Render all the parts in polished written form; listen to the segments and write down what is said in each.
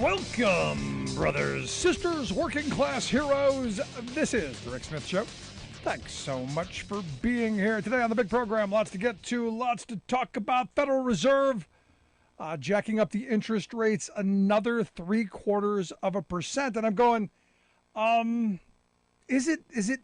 Welcome, brothers, sisters, working class heroes. This is the Rick Smith Show. Thanks so much for being here today on the big program. Lots to get to, lots to talk about. Federal Reserve jacking up the interest rates another 0.75%. And I'm going, is it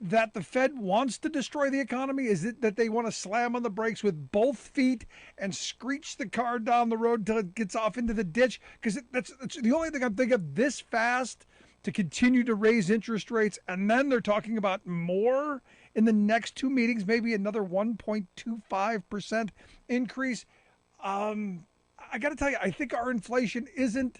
that the Fed wants to destroy the economy? Is it that they want to slam on the brakes with both feet and screech the car down the road till it gets off into the ditch? Because that's the only thing I'm thinking of this fast to continue to raise interest rates. And then they're talking about more in the next two meetings, maybe another 1.25% increase. I got to tell you, I think our inflation isn't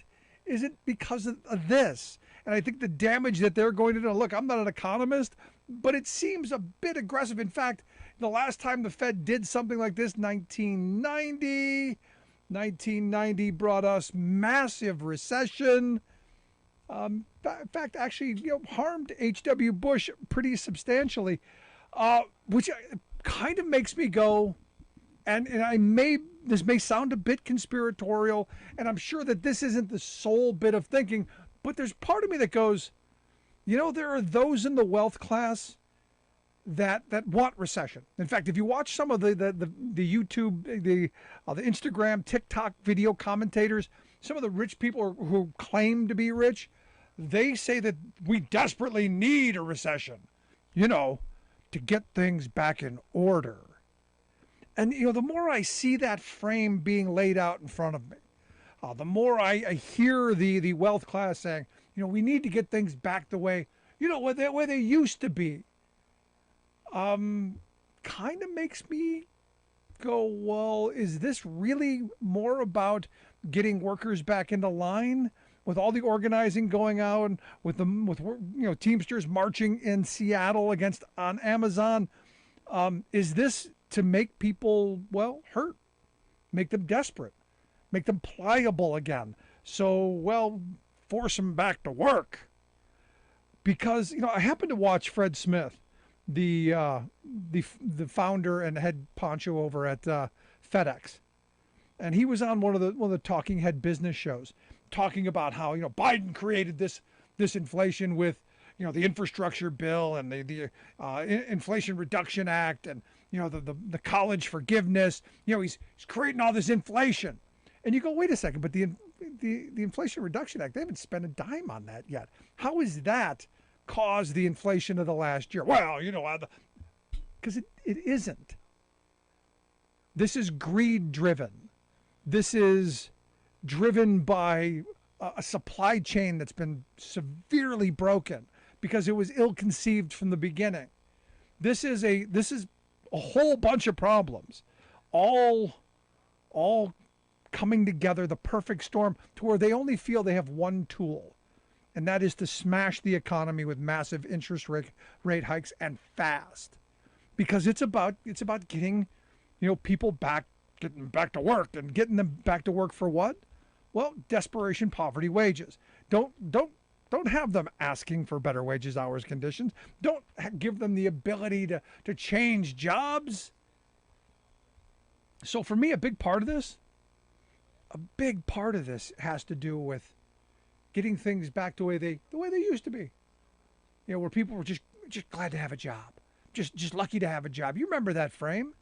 because of this. And I think the damage that they're going to do, look, I'm not an economist, but it seems a bit aggressive. In fact, the last time the Fed did something like this, 1990 brought us massive recession. In fact, actually, harmed H.W. Bush pretty substantially, which kind of makes me go, and this may sound a bit conspiratorial, and I'm sure that this isn't the sole bit of thinking, but there's part of me that goes, there are those in the wealth class that want recession. In fact, if you watch some of the YouTube, the Instagram, TikTok video commentators, some of the rich people who claim to be rich, they say that we desperately need a recession, to get things back in order. And, the more I see that frame being laid out in front of me, the more I hear the wealth class saying, we need to get things back the way, where they used to be. Kind of makes me go, well, is this really more about getting workers back into line with all the organizing going on with Teamsters marching in Seattle on Amazon? Is this to make people, hurt, make them desperate, make them pliable again? So, force them back to work. Because, I happened to watch Fred Smith, the founder and head poncho over at FedEx. And he was on one of the talking head business shows talking about how, Biden created this inflation with, the infrastructure bill and the Inflation Reduction Act and, the college forgiveness. He's creating all this inflation. And you go, wait a second, but the Inflation Reduction Act, they haven't spent a dime on that yet. How is that caused the inflation of the last year? Well, because it isn't. This is greed driven. This is driven by a supply chain that's been severely broken because it was ill-conceived from the beginning. This is a whole bunch of problems, all coming together, the perfect storm, to where they only feel they have one tool, and that is to smash the economy with massive interest rate hikes, and fast, because it's about getting, people getting back to work, and getting them back to work for what? Well, desperation, poverty, wages. Don't have them asking for better wages, hours, conditions. Don't give them the ability to change jobs. So for me, a big part of this has to do with getting things back the way they used to be. Where people were just glad to have a job, just lucky to have a job. You remember that frame?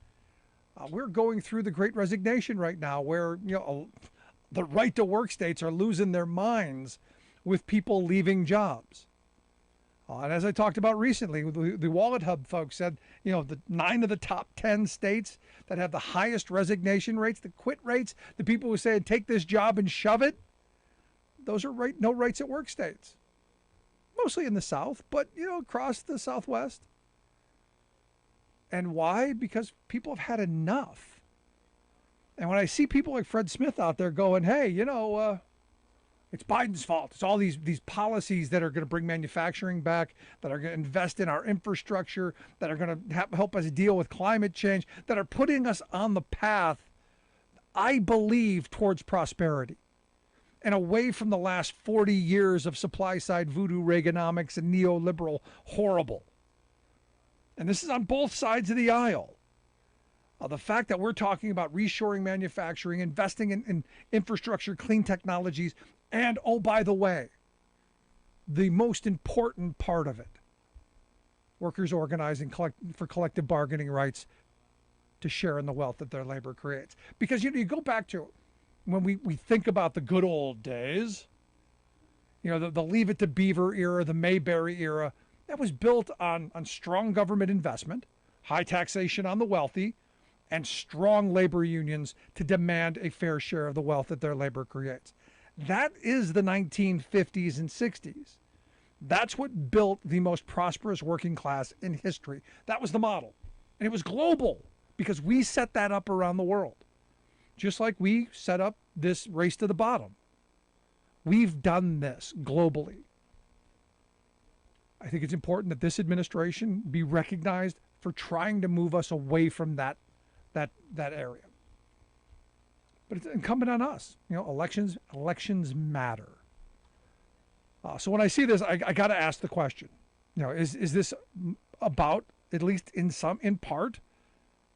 We're going through the Great Resignation right now, where the right to work states are losing their minds with people leaving jobs. And as I talked about recently, the Wallet Hub folks said, the 9 of the top 10 states that have the highest resignation rates, the quit rates, the people who say, take this job and shove it, those are no rights at work states. Mostly in the South, but, across the Southwest. And why? Because people have had enough. And when I see people like Fred Smith out there going, hey, it's Biden's fault. It's all these policies that are going to bring manufacturing back, that are going to invest in our infrastructure, that are going to help us deal with climate change, that are putting us on the path, I believe, towards prosperity and away from the last 40 years of supply-side voodoo Reaganomics and neoliberal horrible. And this is on both sides of the aisle. The fact that we're talking about reshoring manufacturing, investing in infrastructure, clean technologies, And, oh, by the way, the most important part of it, workers organizing for collective bargaining rights to share in the wealth that their labor creates. Because, you go back to when we think about the good old days, the Leave It to Beaver era, the Mayberry era, that was built on strong government investment, high taxation on the wealthy, and strong labor unions to demand a fair share of the wealth that their labor creates. That is the 1950s and 60s. That's what built the most prosperous working class in history. That was the model. And it was global because we set that up around the world. Just like we set up this race to the bottom. We've done this globally. I think it's important that this administration be recognized for trying to move us away from that area. But it's incumbent on us. Elections matter. So when I see this, I got to ask the question: is this about, at least in part,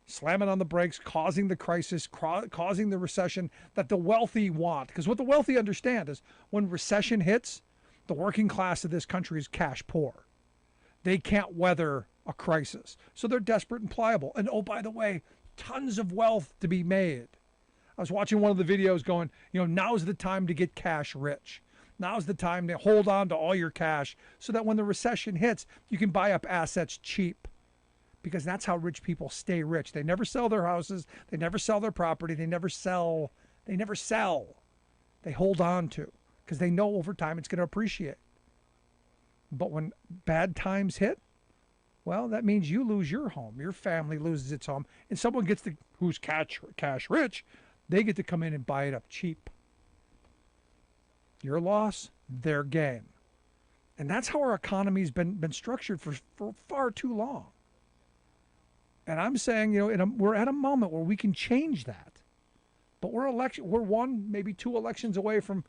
slamming on the brakes, causing the crisis, causing the recession that the wealthy want? Because what the wealthy understand is when recession hits, the working class of this country is cash poor. They can't weather a crisis, so they're desperate and pliable. And oh, by the way, tons of wealth to be made. I was watching one of the videos going, now's the time to get cash rich. Now's the time to hold on to all your cash so that when the recession hits, you can buy up assets cheap. Because that's how rich people stay rich. They never sell their houses. They never sell their property. They never sell. They hold on to because they know over time it's going to appreciate. But when bad times hit, well, that means you lose your home. Your family loses its home. And someone who's cash rich, they get to come in and buy it up cheap. Your loss, their gain. And that's how our economy's been structured for far too long. And I'm saying, we're at a moment where we can change that. But we're one, maybe two elections away from,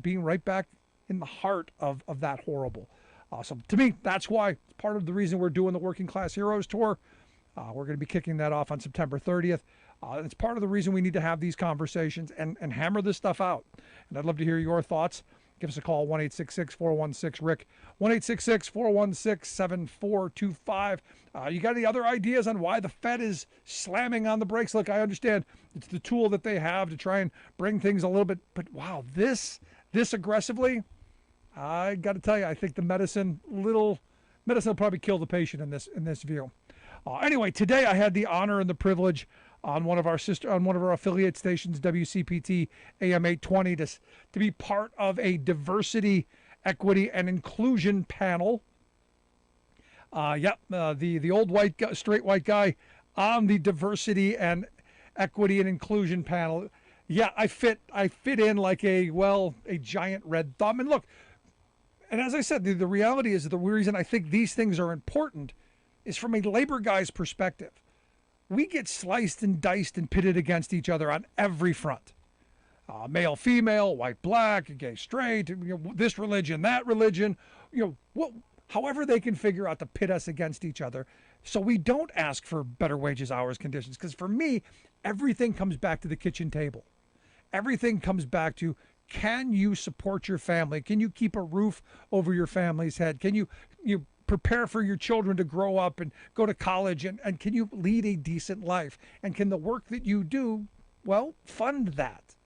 being right back in the heart of that horrible. So to me, that's why it's part of the reason we're doing the Working Class Heroes Tour. We're going to be kicking that off on September 30th. It's part of the reason we need to have these conversations and hammer this stuff out. And I'd love to hear your thoughts. Give us a call, 1-866-416-RICK, 1-866-416-7425. You got any other ideas on why the Fed is slamming on the brakes? Look, I understand it's the tool that they have to try and bring things a little bit, but wow, this aggressively, I got to tell you, I think the medicine will probably kill the patient in this view. Anyway, today I had the honor and the privilege on one of our affiliate stations, WCPT AM 820, to be part of a diversity, equity, and inclusion panel. The old straight white guy on the diversity and equity and inclusion panel. Yeah, I fit in like a giant red thumb. And look, and as I said, the reality is the reason I think these things are important is from a labor guy's perspective. We get sliced and diced and pitted against each other on every front. Male, female, white, black, gay, straight, this religion, that religion, however they can figure out to pit us against each other. So we don't ask for better wages, hours, conditions. Because for me, everything comes back to the kitchen table. Everything comes back to, can you support your family? Can you keep a roof over your family's head? Can you prepare for your children to grow up and go to college, and can you lead a decent life? And can the work that you do, fund that?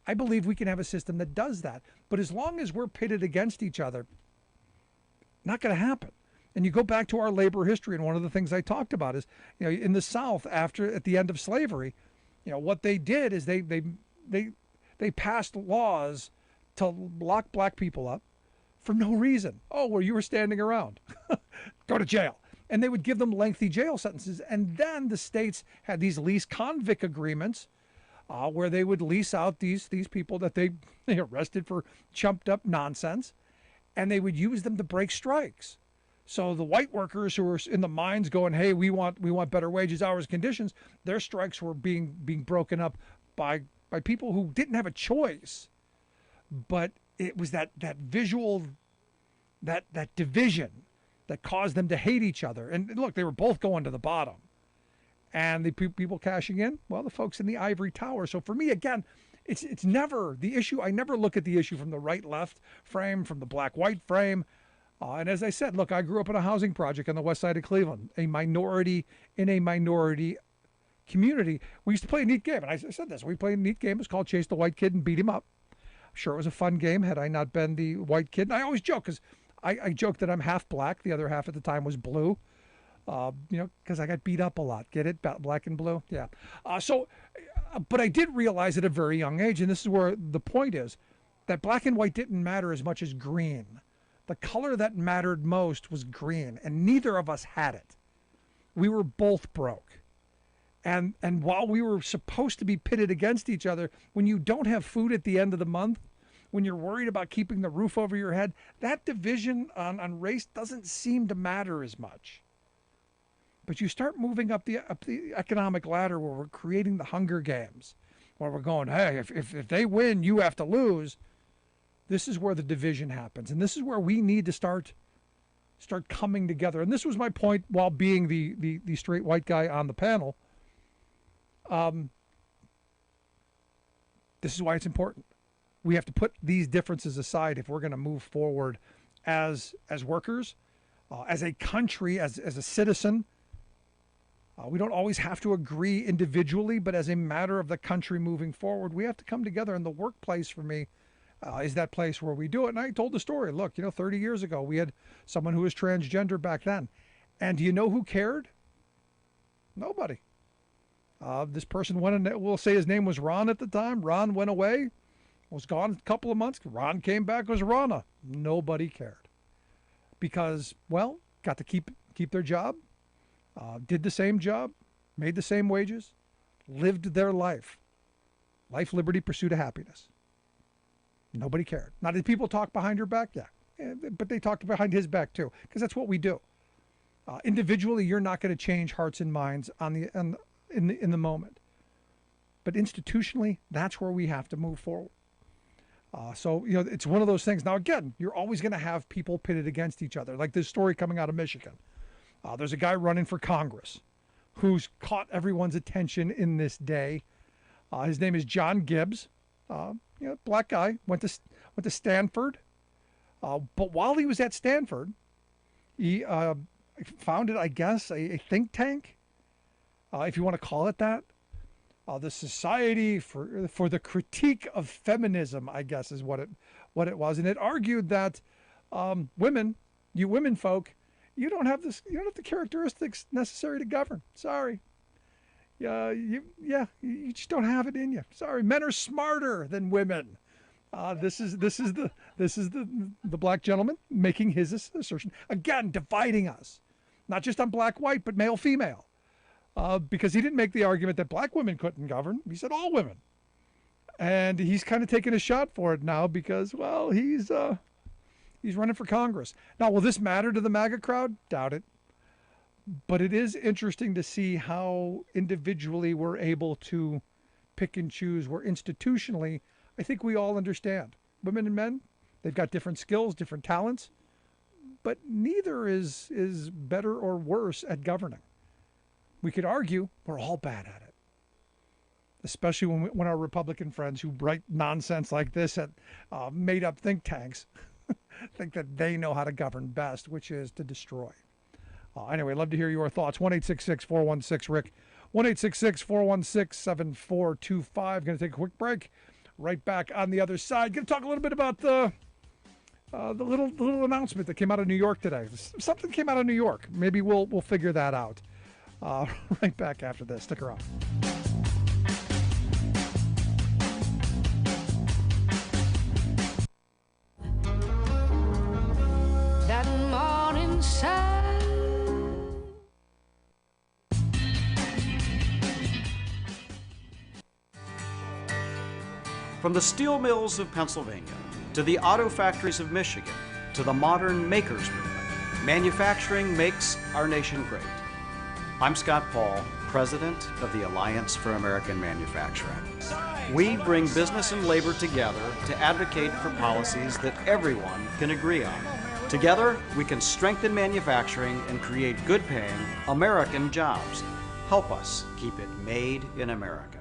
I believe we can have a system that does that. But as long as we're pitted against each other, not going to happen. And you go back to our labor history, and one of the things I talked about is, in the South, at the end of slavery, what they did is they passed laws to lock black people up for no reason. Oh, well, you were standing around. Go to jail. And they would give them lengthy jail sentences. And then the states had these lease convict agreements where they would lease out these people that they arrested for chumped up nonsense, and they would use them to break strikes. So the white workers who were in the mines going, hey, we want better wages, hours, conditions, their strikes were being broken up by people who didn't have a choice. But it was that visual, that division that caused them to hate each other. And look, they were both going to the bottom. And the people cashing in, the folks in the ivory tower. So for me, again, it's never the issue. I never look at the issue from the right-left frame, from the black-white frame. And as I said, look, I grew up in a housing project on the west side of Cleveland, a minority in a minority community. We used to play a neat game, and I said this. We played a neat game. It was called Chase the White Kid and Beat Him Up. I'm sure it was a fun game had I not been the white kid. And I always joke because I joke that I'm half black. The other half at the time was blue. Because I got beat up a lot. Get it? Black and blue? Yeah. But I did realize at a very young age, and this is where the point is, that black and white didn't matter as much as green. The color that mattered most was green, and neither of us had it. We were both broke. And while we were supposed to be pitted against each other, when you don't have food at the end of the month, when you're worried about keeping the roof over your head, that division on race doesn't seem to matter as much. But you start moving up the economic ladder where we're creating the Hunger Games, where we're going, hey, if they win, you have to lose. This is where the division happens. And this is where we need to start coming together. And this was my point while being the straight white guy on the panel. This is why it's important. We have to put these differences aside if we're going to move forward as workers, as a country, as a citizen. We don't always have to agree individually, but as a matter of the country moving forward, we have to come together. And the workplace for me is that place where we do it. And I told the story. Look, 30 years ago, we had someone who was transgender back then. And do you know who cared? Nobody. This person went, and we'll say his name was Ron at the time. Ron went away, was gone a couple of months. Ron came back, was Ronna. Nobody cared because, well, got to keep their job, did the same job, made the same wages, lived their life. Life, liberty, pursuit of happiness. Nobody cared. Now, did people talk behind your back? Yeah, but they talked behind his back too, because that's what we do. Individually, you're not going to change hearts and minds in the moment. But institutionally, that's where we have to move forward. It's one of those things. Now, again, you're always going to have people pitted against each other. Like this story coming out of Michigan. There's a guy running for Congress who's caught everyone's attention in this day. His name is John Gibbs. Black guy, went to Stanford. But while he was at Stanford, he founded, I guess, a think tank. If you want to call it that, the Society for the Critique of Feminism, I guess, is what it was, and it argued that women folk, you don't have the characteristics necessary to govern. Sorry, you just don't have it in you. Sorry, men are smarter than women. This is the black gentleman making his assertion again, dividing us, not just on black white, but male female. Because he didn't make the argument that black women couldn't govern. He said all women. And he's kind of taking a shot for it now because, well, he's running for Congress. Now, will this matter to the MAGA crowd? Doubt it. But it is interesting to see how individually we're able to pick and choose, where institutionally, I think we all understand. Women and men, they've got different skills, different talents, but neither is better or worse at governing. We could argue we're all bad at it, especially when our Republican friends who write nonsense like this at made-up think tanks think that they know how to govern best, which is to destroy. Anyway, I'd love to hear your thoughts. 1-866-416-RICK, 1-866-416-7425. Going to take a quick break. Right back on the other side. Going to talk a little bit about the little announcement that came out of New York today. Something came out of New York. Maybe we'll figure that out. Right back after this. Stick around. That morning sun. From the steel mills of Pennsylvania to the auto factories of Michigan to the modern makers movement, manufacturing makes our nation great. I'm Scott Paul, president of the Alliance for American Manufacturing. We bring business and labor together to advocate for policies that everyone can agree on. Together, we can strengthen manufacturing and create good-paying American jobs. Help us keep it made in America.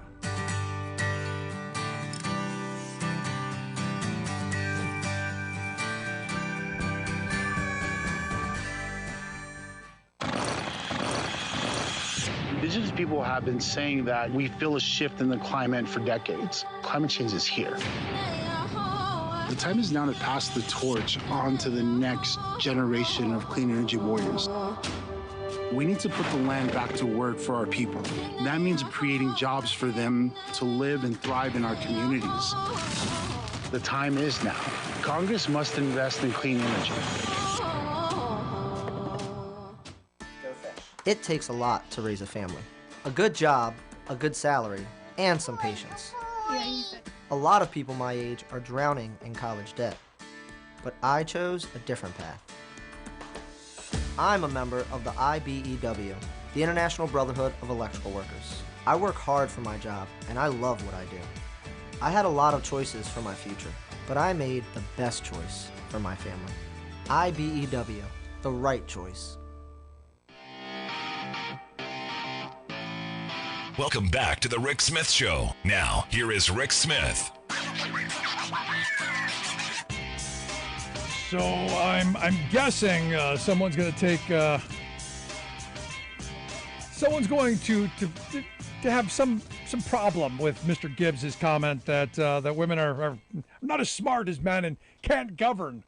people have been saying that we feel a shift in the climate for decades. Climate change is here. The time is now to pass the torch on to the next generation of clean energy warriors. We need to put the land back to work for our people. That means creating jobs for them to live and thrive in our communities. The time is now. Congress must invest in clean energy. It takes a lot to raise a family. A good job, a good salary, and some patience. A lot of people my age are drowning in college debt. But I chose a different path. I'm a member of the IBEW, the International Brotherhood of Electrical Workers. I work hard for my job, and I love what I do. I had a lot of choices for my future, but I made the best choice for my family. IBEW, the right choice. Welcome back to the Rick Smith Show. Now, here is Rick Smith. So I'm guessing someone's going to take someone's going to have some problem with Mr. Gibbs' comment that that women are not as smart as men and can't govern.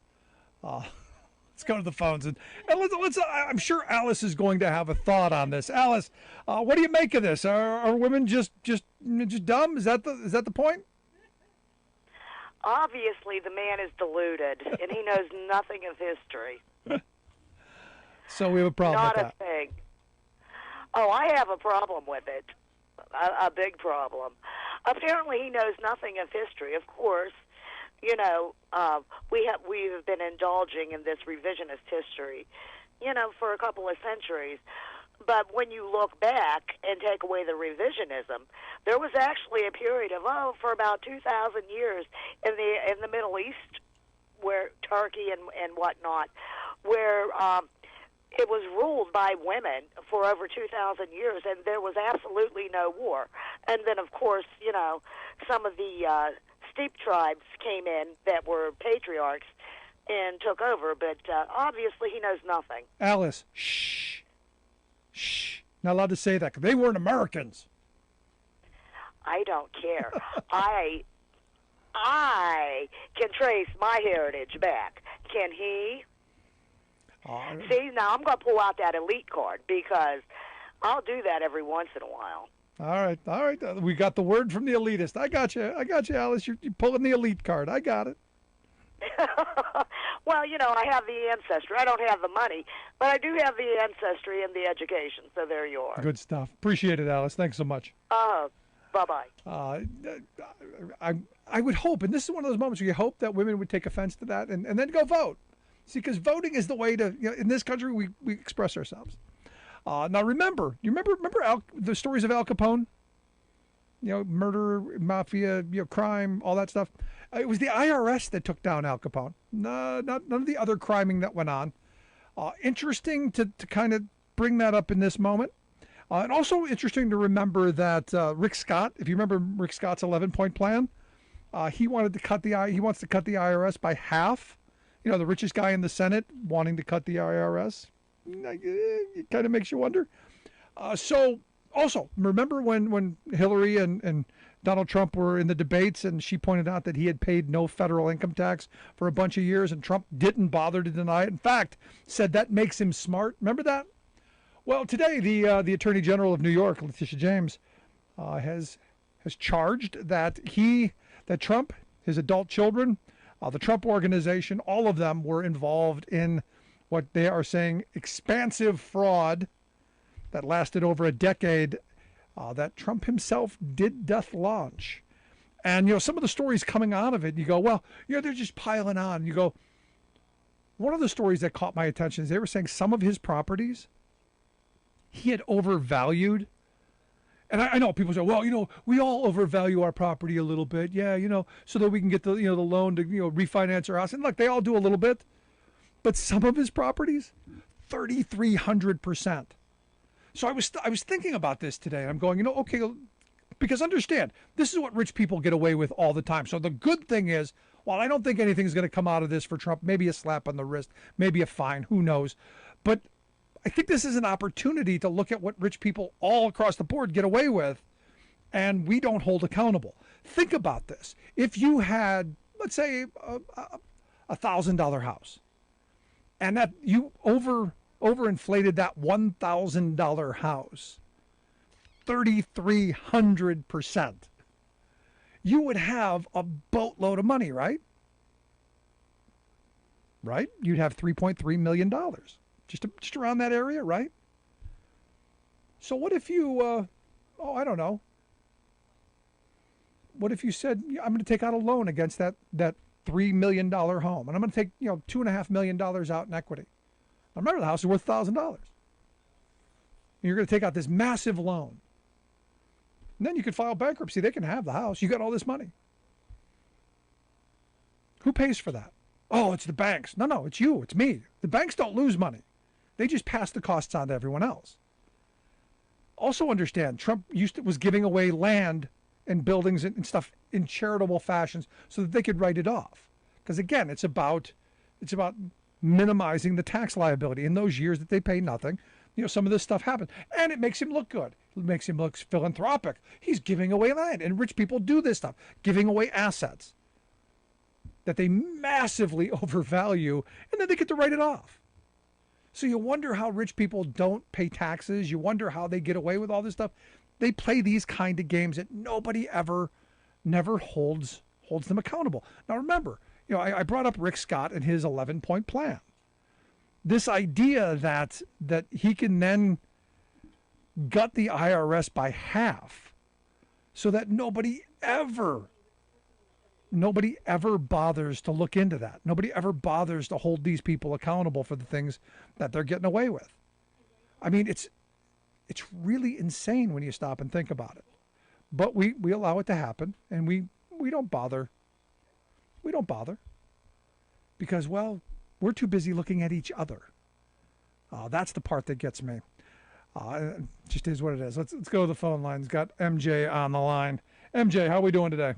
Let's go to the phones and let's. I'm sure Alice is going to have a thought on this. Alice, what do you make of this? Are women just dumb? Is that the point? Obviously, the man is deluded, and he knows nothing of history. So we have a problem with that. Not a thing. Oh, I have a problem with it, a big problem. Apparently, he knows nothing of history. Of course, you know, we have been indulging in this revisionist history, you know, for a couple of centuries. But when you look back and take away the revisionism, there was actually a period of for about 2,000 years in the Middle East, where Turkey and whatnot, where it was ruled by women for over 2,000 years, and there was absolutely no war. And then, of course, you know, some of the steppe tribes came in that were patriarchs and took over. But obviously, he knows nothing. Alice, shh. Shh, not allowed to say that because they weren't Americans. I don't care. I can trace my heritage back. Can he? See, now I'm going to pull out that elite card because I'll do that every once in a while. All right. We got the word from the elitist. I got you, Alice. You're pulling the elite card. I got it. Well, you know, I have the ancestry. I don't have the money, but I do have the ancestry and the education, so there you are. Good stuff. Appreciate it, Alice. Thanks so much. Bye-bye. I would hope, and this is one of those moments where you hope that women would take offense to that and then go vote. See, because voting is the way to, you know, in this country, we express ourselves. Now, remember the stories of Al Capone? You know, murder, mafia, you know, crime, all that stuff. It was the IRS that took down Al Capone. No, none of the other criming that went on. Interesting to kind of bring that up in this moment. And also interesting to remember that Rick Scott, if you remember Rick Scott's 11-point plan, he wants to cut the IRS by half. You know, the richest guy in the Senate wanting to cut the IRS. It kind of makes you wonder. So also, remember when Hillary and Donald Trump were in the debates and she pointed out that he had paid no federal income tax for a bunch of years and Trump didn't bother to deny it. In fact, said that makes him smart. Remember that? Well, today the Attorney General of New York, Letitia James, has charged that Trump, his adult children, the Trump organization, all of them were involved in what they are saying expansive fraud that lasted over a decade that Trump himself doth launch. And, you know, some of the stories coming out of it, you go, well, you know, they're just piling on. You go, one of the stories that caught my attention is they were saying some of his properties he had overvalued. And I know people say, well, you know, we all overvalue our property a little bit. Yeah, you know, so that we can get the loan to, refinance our house. And look, they all do a little bit. But some of his properties, 3,300%. So I was thinking about this today, and I'm going, okay, because understand, this is what rich people get away with all the time. So the good thing is, while I don't think anything's going to come out of this for Trump, maybe a slap on the wrist, maybe a fine, who knows. But I think this is an opportunity to look at what rich people all across the board get away with, and we don't hold accountable. Think about this. If you had, let's say, a $1,000 house, and that you overinflated that $1,000 house 3,300%, you would have a boatload of money, right? Right? You'd have $3.3 million, just around that area, right? So what if you, I don't know. What if you said, I'm going to take out a loan against that $3 million home, and I'm going to take $2.5 million out in equity. Now remember, the house is worth $1,000. You're going to take out this massive loan. And then you could file bankruptcy. They can have the house. You got all this money. Who pays for that? Oh, it's the banks. No, it's you. It's me. The banks don't lose money. They just pass the costs on to everyone else. Also understand, Trump was giving away land and buildings and stuff in charitable fashions so that they could write it off. Because again, it's about minimizing the tax liability. In those years that they pay nothing, some of this stuff happens. And it makes him look good. It makes him look philanthropic. He's giving away land. And rich people do this stuff, giving away assets that they massively overvalue, and then they get to write it off. So you wonder how rich people don't pay taxes. You wonder how they get away with all this stuff. They play these kind of games that nobody never holds them accountable. Now remember, I brought up Rick Scott and his 11-point plan. This idea that he can then gut the IRS by half so that nobody ever bothers to look into that. Nobody ever bothers to hold these people accountable for the things that they're getting away with. I mean, it's really insane when you stop and think about it. But we allow it to happen, and we don't bother. We don't bother because, well, we're too busy looking at each other. That's the part that gets me. It just is what it is. Let's go to the phone lines. Got MJ on the line. MJ, how are we doing today?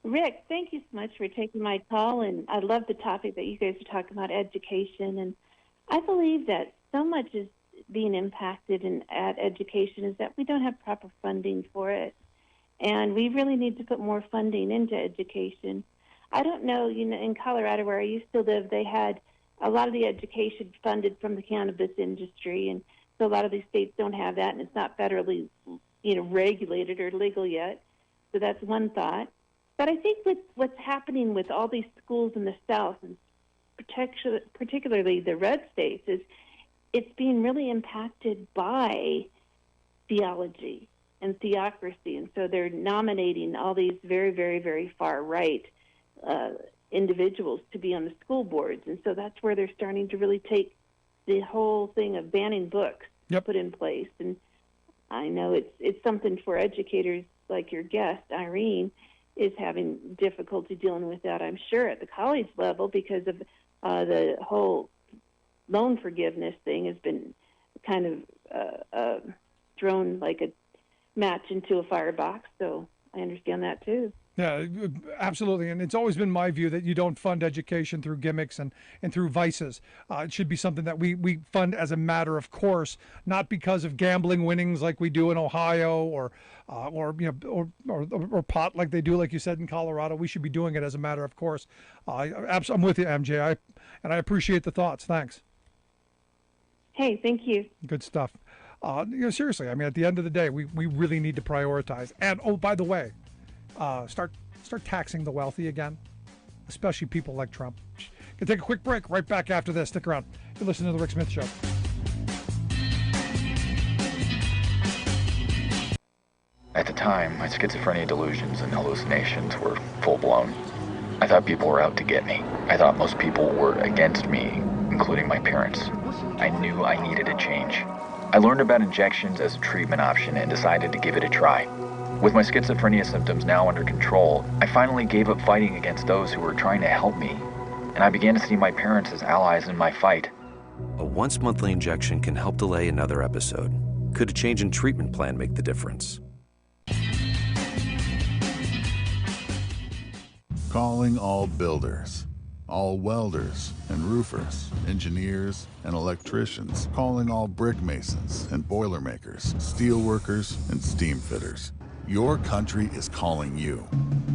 Rick, thank you so much for taking my call, and I love the topic that you guys are talking about, education. And I believe that so much is being impacted at education is that we don't have proper funding for it, and we really need to put more funding into education. I don't know, in Colorado where I used to live, they had a lot of the education funded from the cannabis industry, and so a lot of these states don't have that, and it's not federally, regulated or legal yet. So that's one thought. But I think with what's happening with all these schools in the South, and particularly the red states, is it's being really impacted by theology and theocracy. And so they're nominating all these very, very, very far-right individuals to be on the school boards. And so that's where they're starting to really take the whole thing of banning books put in place. And I know it's something for educators like your guest, Irene, is having difficulty dealing with that, I'm sure, at the college level because of the whole loan forgiveness thing has been kind of thrown like a match into a firebox. So I understand that too. Yeah, absolutely. And it's always been my view that you don't fund education through gimmicks and through vices. It should be something that we fund as a matter of course, not because of gambling winnings like we do in Ohio or pot like they do, like you said, in Colorado. We should be doing it as a matter of course. I'm with you, MJ. I appreciate the thoughts. Thanks. Hey, thank you. Good stuff. Seriously, I mean, at the end of the day, we really need to prioritize. And, oh, by the way, start taxing the wealthy again, especially people like Trump. Gonna take a quick break. Right back after this. Stick around. You're listening to The Rick Smith Show. At the time, my schizophrenia delusions and hallucinations were full-blown. I thought people were out to get me. I thought most people were against me, including my parents. I knew I needed a change. I learned about injections as a treatment option and decided to give it a try. With my schizophrenia symptoms now under control, I finally gave up fighting against those who were trying to help me, and I began to see my parents as allies in my fight. A once-monthly injection can help delay another episode. Could a change in treatment plan make the difference? Calling all builders. all welders and roofers, engineers and electricians, calling all brick masons and boiler makers, steel workers and steam fitters. Your country is calling you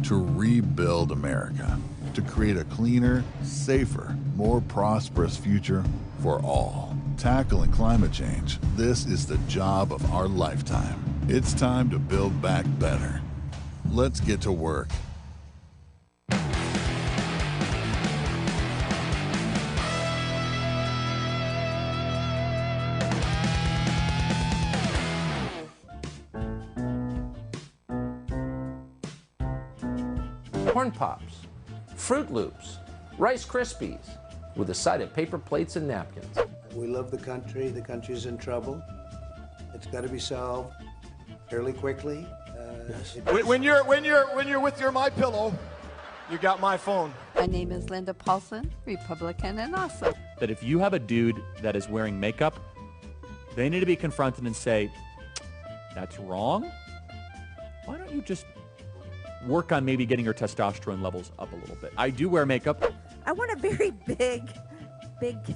to rebuild America, to create a cleaner, safer, more prosperous future for all. Tackling climate change, this is the job of our lifetime. It's time to build back better. Let's get to work. Corn Pops, Fruit Loops, Rice Krispies, with a side of paper plates and napkins. We love the country's in trouble. It's got to be solved fairly quickly. When you're with your My Pillow, you got my phone. My name is Linda Paulson, Republican and awesome. That if you have a dude that is wearing makeup, they need to be confronted and say, that's wrong. Why don't you just work on maybe getting your testosterone levels up a little bit? I do wear makeup. I want a very big,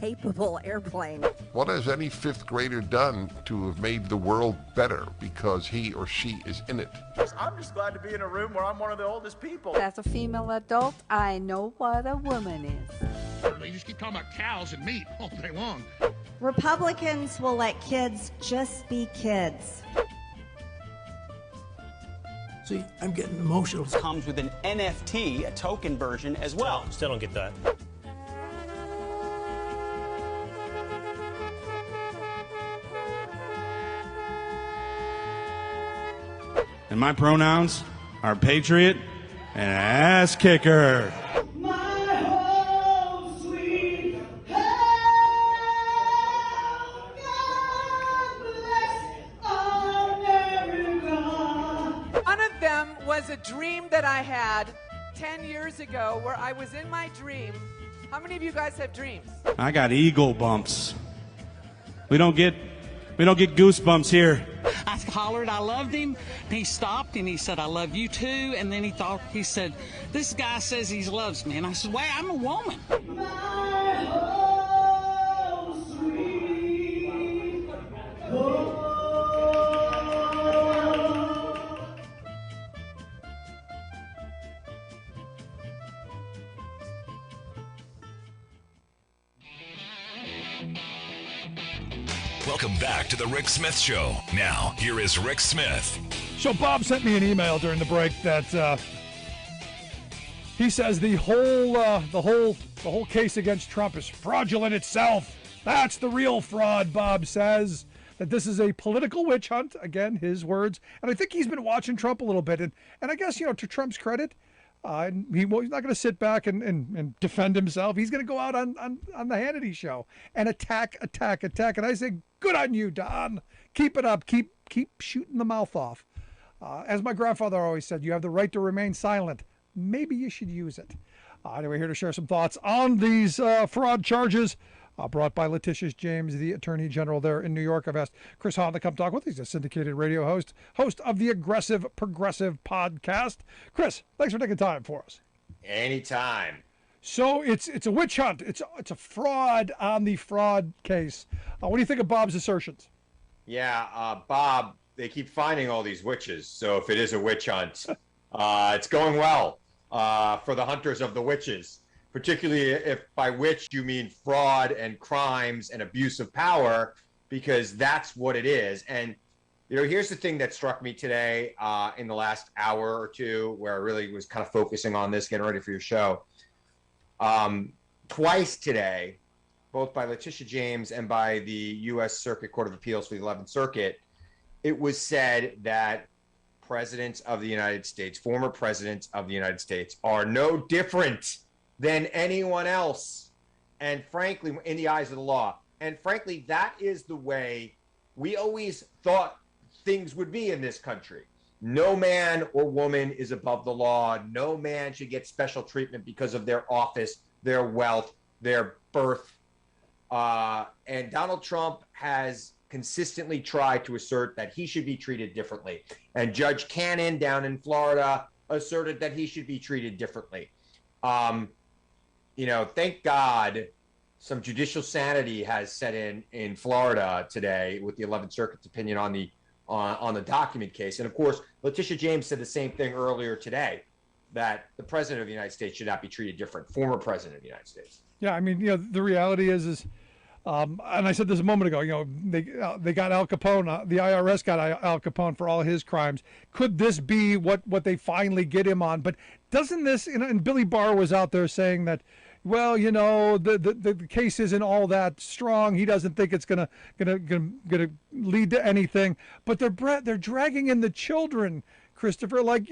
capable airplane. What has any fifth grader done to have made the world better because he or she is in it? I'm just glad to be in a room where I'm one of the oldest people. As a female adult, I know what a woman is. They just keep talking about cows and meat all day long. Republicans will let kids just be kids. See, I'm getting emotional. It comes with an NFT, a token version as well. Still don't get that. And my pronouns are patriot and ass kicker. Was a dream that I had 10 years ago where I was in my dream. How many of you guys have dreams? I got eagle bumps. We don't get goosebumps here. I hollered, I loved him. He stopped and he said, I love you too. And then he said, this guy says he loves me. And I said, wait, I'm a woman. Welcome back to the Rick Smith Show. Now, here is Rick Smith. So Bob sent me an email during the break that he says the whole case against Trump is fraudulent itself. That's the real fraud. Bob says that this is a political witch hunt. Again, his words. And I think he's been watching Trump a little bit. And I guess, to Trump's credit, he's not going to sit back and defend himself. He's going to go out on the Hannity show and attack. And I say, good on you, Don. Keep it up. Keep shooting the mouth off. As my grandfather always said, you have the right to remain silent. Maybe you should use it. Anyway, here to share some thoughts on these fraud charges brought by Letitia James, the Attorney General there in New York. I've asked Chris Hahn to come talk with us. He's a syndicated radio host of the Aggressive Progressive podcast. Chris, thanks for taking time for us. Anytime. So it's a witch hunt. It's a fraud on the fraud case. What do you think of Bob's assertions? Yeah, Bob, they keep finding all these witches. So if it is a witch hunt, it's going well for the hunters of the witches, particularly if by witch you mean fraud and crimes and abuse of power, because that's what it is. And, here's the thing that struck me today in the last hour or two where I really was kind of focusing on this, getting ready for your show. Twice today, both by Letitia James and by the U.S. Circuit Court of Appeals for the 11th Circuit, it was said that presidents of the United States, former presidents of the United States, are no different than anyone else. And frankly, in the eyes of the law. And frankly, that is the way we always thought things would be in this country. No man or woman is above the law. No man should get special treatment because of their office, their wealth, their birth. And Donald Trump has consistently tried to assert that he should be treated differently. And Judge Cannon down in Florida asserted that he should be treated differently. thank God some judicial sanity has set in Florida today with the 11th Circuit's opinion on the document case. And of course, Letitia James said the same thing earlier today, that the president of the United States should not be treated different, former president of the United States. Yeah, I mean, the reality is, and I said this a moment ago, they got Al Capone, the IRS got Al Capone for all his crimes. Could this be what they finally get him on? But doesn't this, and Billy Barr was out there saying that, well, the case isn't all that strong. He doesn't think it's gonna lead to anything. But they're dragging in the children, Christopher, like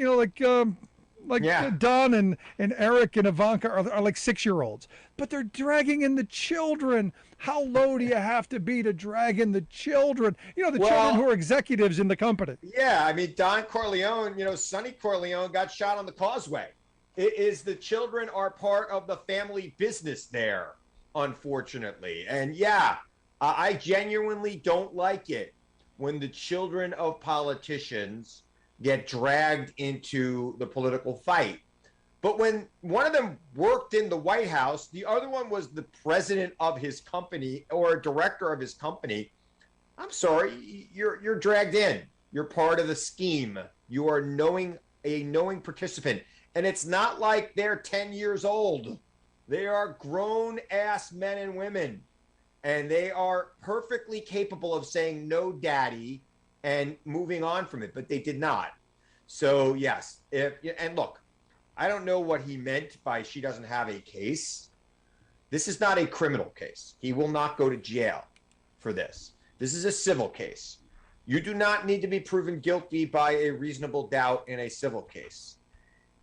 Don and Eric and Ivanka are like 6-year-olds, but they're dragging in the children. How low do you have to be to drag in the children? Children who are executives in the company. Yeah, I mean, Don Corleone, Sonny Corleone got shot on the causeway. It is the children are part of the family business there, unfortunately. And yeah, I genuinely don't like it when the children of politicians get dragged into the political fight. But when one of them worked in the White House, the other one was the president of his company or a director of his company, I'm sorry, you're dragged in. You're part of the scheme. You are a knowing participant. And it's not like they're 10 years old. They are grown-ass men and women. And they are perfectly capable of saying, no, daddy, and moving on from it. But they did not. So, yes. And look, I don't know what he meant by she doesn't have a case. This is not a criminal case. He will not go to jail for this. This is a civil case. You do not need to be proven guilty by a reasonable doubt in a civil case.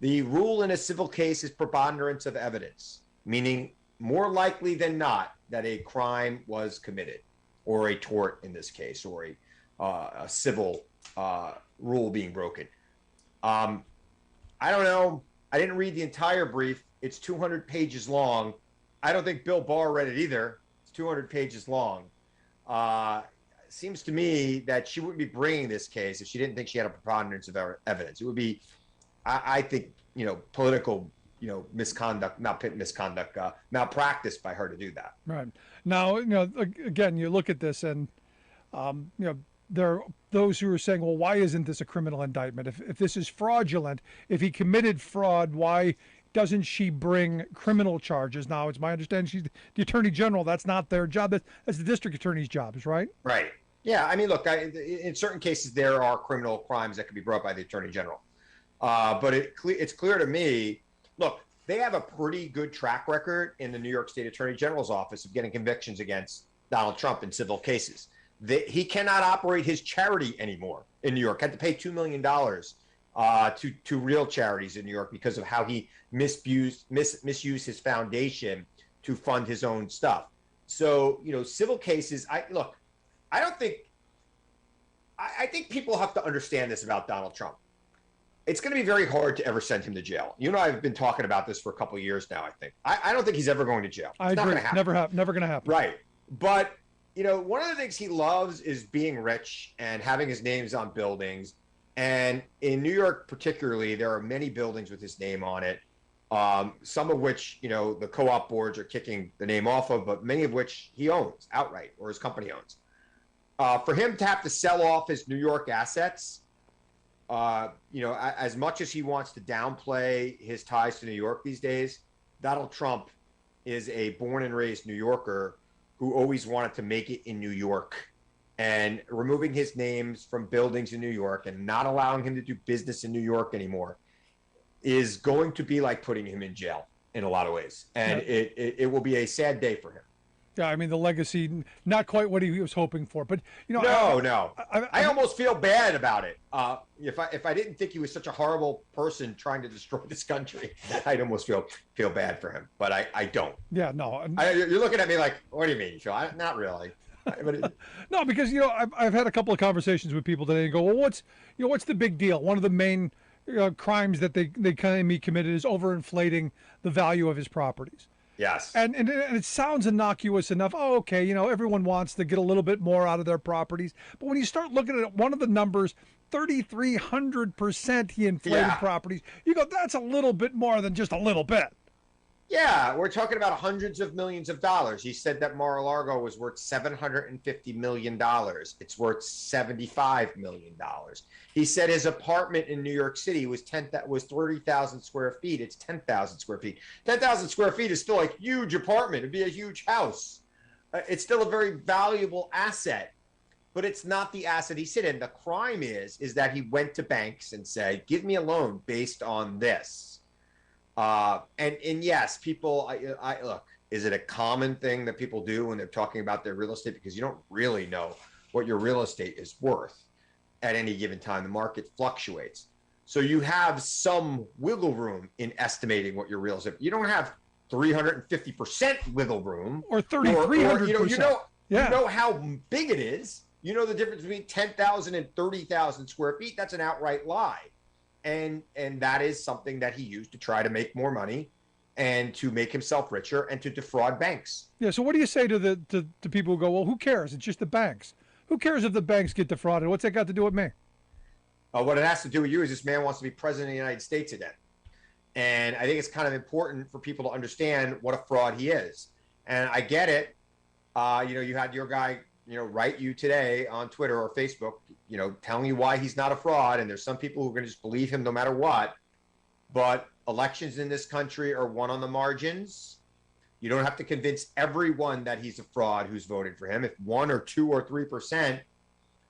The rule in a civil case is preponderance of evidence, meaning more likely than not that a crime was committed, or a tort in this case, or a civil rule being broken. I don't know. I didn't read the entire brief. It's 200 pages long. I don't think Bill Barr read it either. It's 200 pages long. Seems to me that she wouldn't be bringing this case if she didn't think she had a preponderance of evidence. It would be, I think, political, misconduct, malpractice by her to do that. Right. Now, again, you look at this and, there are those who are saying, well, why isn't this a criminal indictment? If this is fraudulent, if he committed fraud, why doesn't she bring criminal charges? Now, it's my understanding she's the attorney general. That's not their job. That's the district attorney's job, right? Right. Yeah. I mean, look, in certain cases, there are criminal crimes that can be brought by the attorney general. But it's clear to me, look, they have a pretty good track record in the New York State Attorney General's office of getting convictions against Donald Trump in civil cases. He cannot operate his charity anymore in New York. Had to pay $2 million to real charities in New York because of how he misused his foundation to fund his own stuff. So, civil cases, I think people have to understand this about Donald Trump. It's going to be very hard to ever send him to jail. You and I have been talking about this for a couple of years now, I think. I don't think he's ever going to jail. I agree. Never going to happen. Right. But, one of the things he loves is being rich and having his names on buildings. And in New York particularly, there are many buildings with his name on it, some of which, the co-op boards are kicking the name off of, but many of which he owns outright or his company owns. For him to have to sell off his New York assets, as much as he wants to downplay his ties to New York these days, Donald Trump is a born and raised New Yorker who always wanted to make it in New York. And removing his names from buildings in New York and not allowing him to do business in New York anymore is going to be like putting him in jail in a lot of ways. And it will be a sad day for him. Yeah, I mean, the legacy, not quite what he was hoping for, but No. I almost feel bad about it. If I didn't think he was such a horrible person trying to destroy this country, I'd almost feel bad for him. But I don't. Yeah, no. You're looking at me like, what do you mean, Phil? Not really. No, because I've had a couple of conversations with people today and go, well, what's the big deal? One of the main crimes that they claim he committed is overinflating the value of his properties. Yes. And it sounds innocuous enough. Oh, okay, everyone wants to get a little bit more out of their properties. But when you start looking at it, one of the numbers, 3,300% he inflated properties, you go, that's a little bit more than just a little bit. Yeah, we're talking about hundreds of millions of dollars. He said that Mar-a-Lago was worth $750 million. It's worth $75 million. He said his apartment in New York City was 30,000 square feet. It's 10,000 square feet. 10,000 square feet is still a huge apartment. It'd be a huge house. It's still a very valuable asset, but it's not the asset he said. And the crime is that he went to banks and said, give me a loan based on this. And yes, people, I look, is it a common thing that people do when they're talking about their real estate? Because you don't really know what your real estate is worth at any given time. The market fluctuates. So you have some wiggle room in estimating what your real estate, you don't have 350% wiggle room. Or 3,300%. You know how big it is. You know the difference between 10,000 and 30,000 square feet. That's an outright lie. And that is something that he used to try to make more money and to make himself richer and to defraud banks. Yeah. So what do you say to the people who go, well, who cares? It's just the banks. Who cares if the banks get defrauded? What's that got to do with me? What it has to do with you is this man wants to be president of the United States again. And I think it's kind of important for people to understand what a fraud he is. And I get it. You had your guy, write you today on Twitter or Facebook, telling you why he's not a fraud. And there's some people who are going to just believe him no matter what. But elections in this country are won on the margins. You don't have to convince everyone that he's a fraud who's voted for him. If 1 or 2 or 3%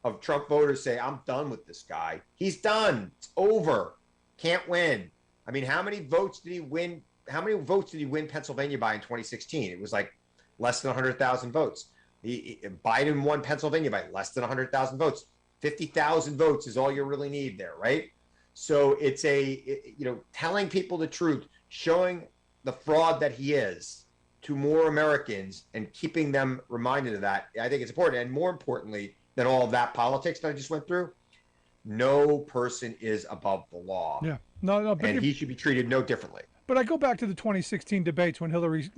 of Trump voters say, I'm done with this guy, he's done. It's over. Can't win. I mean, how many votes did he win? How many votes did he win Pennsylvania by in 2016? It was like less than 100,000 votes. Biden won Pennsylvania by less than 100,000 votes. 50,000 votes is all you really need there, right? So it's telling people the truth, showing the fraud that he is to more Americans and keeping them reminded of that. I think it's important. And more importantly than all of that politics that I just went through, no person is above the law. Yeah. No, but and he should be treated no differently. But I go back to the 2016 debates when Hillary,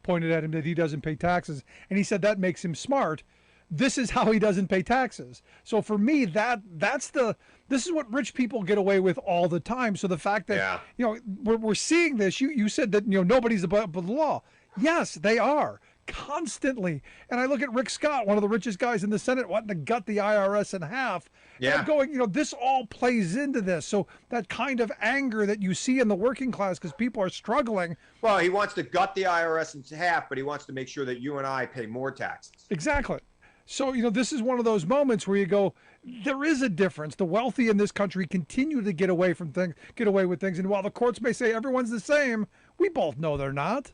pointed at him that he doesn't pay taxes, and he said that makes him smart. This is how he doesn't pay taxes. So for me, this is what rich people get away with all the time. So the fact that we're seeing this, you said that nobody's above the law. Yes, they are. Constantly. And I look at Rick Scott, one of the richest guys in the Senate, wanting to gut the IRS in half. Yeah. And I'm going, this all plays into this. So that kind of anger that you see in the working class because people are struggling. Well, he wants to gut the IRS in half, but he wants to make sure that you and I pay more taxes. Exactly. So, this is one of those moments where you go, there is a difference. The wealthy in this country continue to get away with things. And while the courts may say everyone's the same, we both know they're not.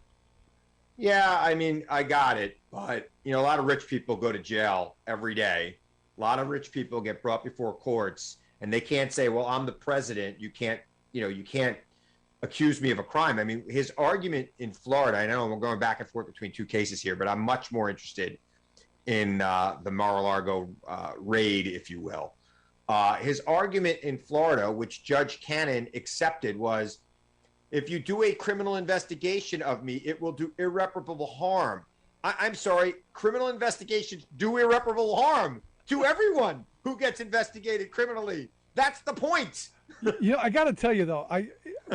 Yeah, I mean, I got it. But, a lot of rich people go to jail every day. A lot of rich people get brought before courts and they can't say, well, I'm the president. You can't accuse me of a crime. I mean, his argument in Florida, I know we're going back and forth between two cases here, but I'm much more interested in the Mar-a-Lago raid, if you will. His argument in Florida, which Judge Cannon accepted, was, if you do a criminal investigation of me, it will do irreparable harm. I'm sorry, criminal investigations do irreparable harm to everyone who gets investigated criminally. That's the point. I got to tell you, though,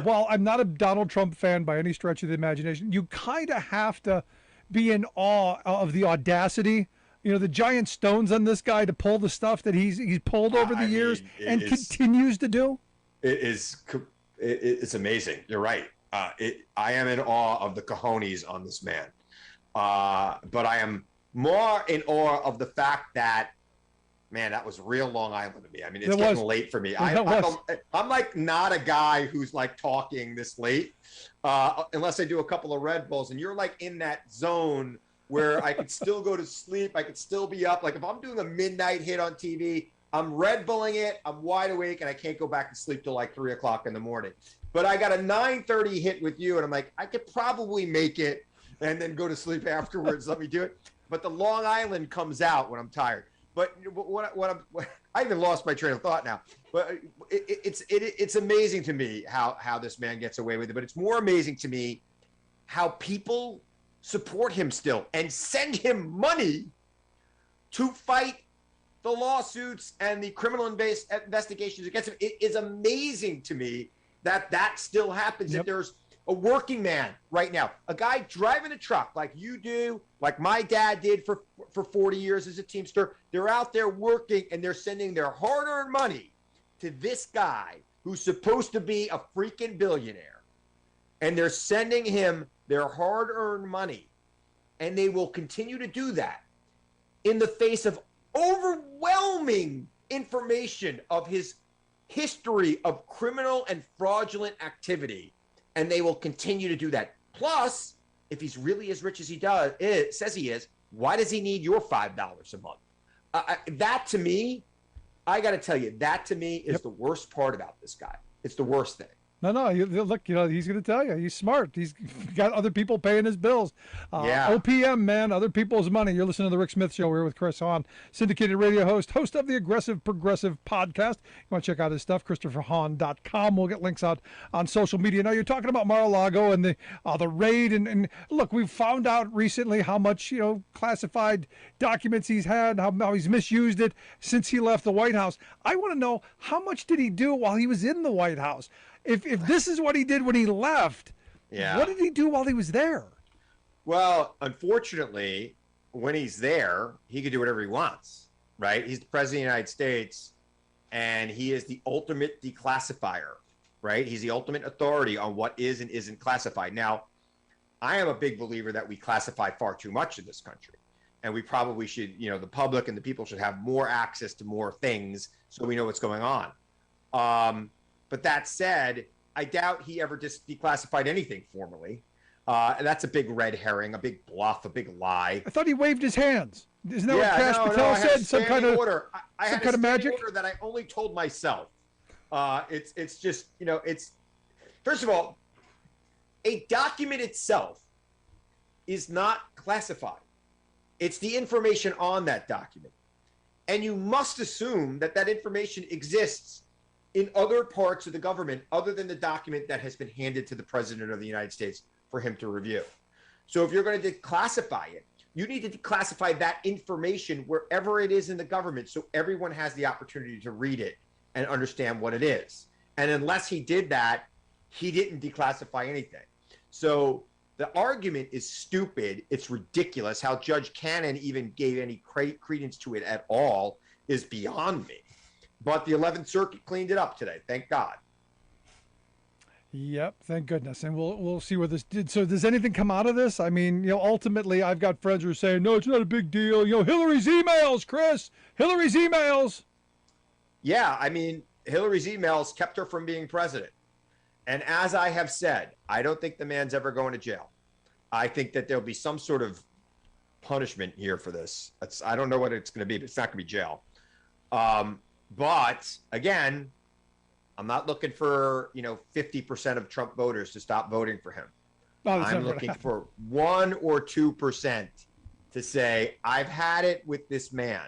while I'm not a Donald Trump fan by any stretch of the imagination, you kind of have to be in awe of the audacity, the giant stones on this guy to pull the stuff that he's pulled over the years and continues to do. It's amazing. You're right. I am in awe of the cojones on this man. But I am more in awe of the fact that, man, that was real Long Island to me. I mean, it's getting late for me. I'm like not a guy who's like talking this late, unless I do a couple of Red Bulls. And you're like in that zone where I could still go to sleep. I could still be up. Like if I'm doing a midnight hit on TV, I'm Red Bulling it. I'm wide awake and I can't go back to sleep till like 3 o'clock in the morning. But I got a 9:30 hit with you and I'm like, I could probably make it and then go to sleep afterwards. Let me do it. But the Long Island comes out when I'm tired. But I even lost my train of thought now. But it's amazing to me how this man gets away with it. But it's more amazing to me how people support him still and send him money to fight the lawsuits and the criminal investigations against him. It is amazing to me that still happens. Yep. That there's a working man right now, a guy driving a truck like you do, like my dad did for 40 years as a Teamster. They're out there working, and they're sending their hard-earned money to this guy who's supposed to be a freaking billionaire. And they're sending him their hard-earned money. And they will continue to do that in the face of overwhelming information of his history of criminal and fraudulent activity. And they will continue to do that. Plus, if he's really as rich as says he is, why does he need your $5 a month? That to me, I got to tell you, that to me is the worst part about this guy. It's the worst thing. No, look, he's going to tell you. He's smart. He's got other people paying his bills. OPM, man, other people's money. You're listening to The Rick Smith Show. We're with Chris Hahn, syndicated radio host of the Aggressive Progressive podcast. You want to check out his stuff, ChristopherHahn.com. We'll get links out on social media. Now, you're talking about Mar-a-Lago and the raid. And look, we've found out recently how much, classified documents he's had, how he's misused it since he left the White House. I want to know, how much did he do while he was in the White House? If this is what he did when he left, what did he do while he was there? Well, unfortunately, when he's there, he can do whatever he wants, right? He's the president of the United States, and he is the ultimate declassifier, right? He's the ultimate authority on what is and isn't classified. Now, I am a big believer that we classify far too much in this country, and we probably should, the public and the people should have more access to more things so we know what's going on. But that said, I doubt he ever declassified anything formally. And that's a big red herring, a big bluff, a big lie. I thought he waved his hands. Isn't that what Kash Patel said? Some kind of order. I had kind of magic order that I only told myself. It's just, it's, first of all, a document itself is not classified. It's the information on that document. And you must assume that that information exists in other parts of the government other than the document that has been handed to the president of the United States for him to review. So if you're going to declassify it, you need to declassify that information wherever it is in the government so everyone has the opportunity to read it and understand what it is. And unless he did that, he didn't declassify anything. So the argument is stupid. It's ridiculous. How Judge Cannon even gave any credence to it at all is beyond me. But the 11th Circuit cleaned it up today. Thank God. Yep, thank goodness. And we'll see where this did. So does anything come out of this? I mean, ultimately, I've got friends who are saying, no, it's not a big deal. Hillary's emails, Chris. Hillary's emails. Yeah, I mean, Hillary's emails kept her from being president. And as I have said, I don't think the man's ever going to jail. I think that there'll be some sort of punishment here for this. I don't know what it's going to be, but it's not going to be jail. But again, I'm not looking for 50% of Trump voters to stop voting for him. I'm looking for 1 or 2% to say I've had it with this man.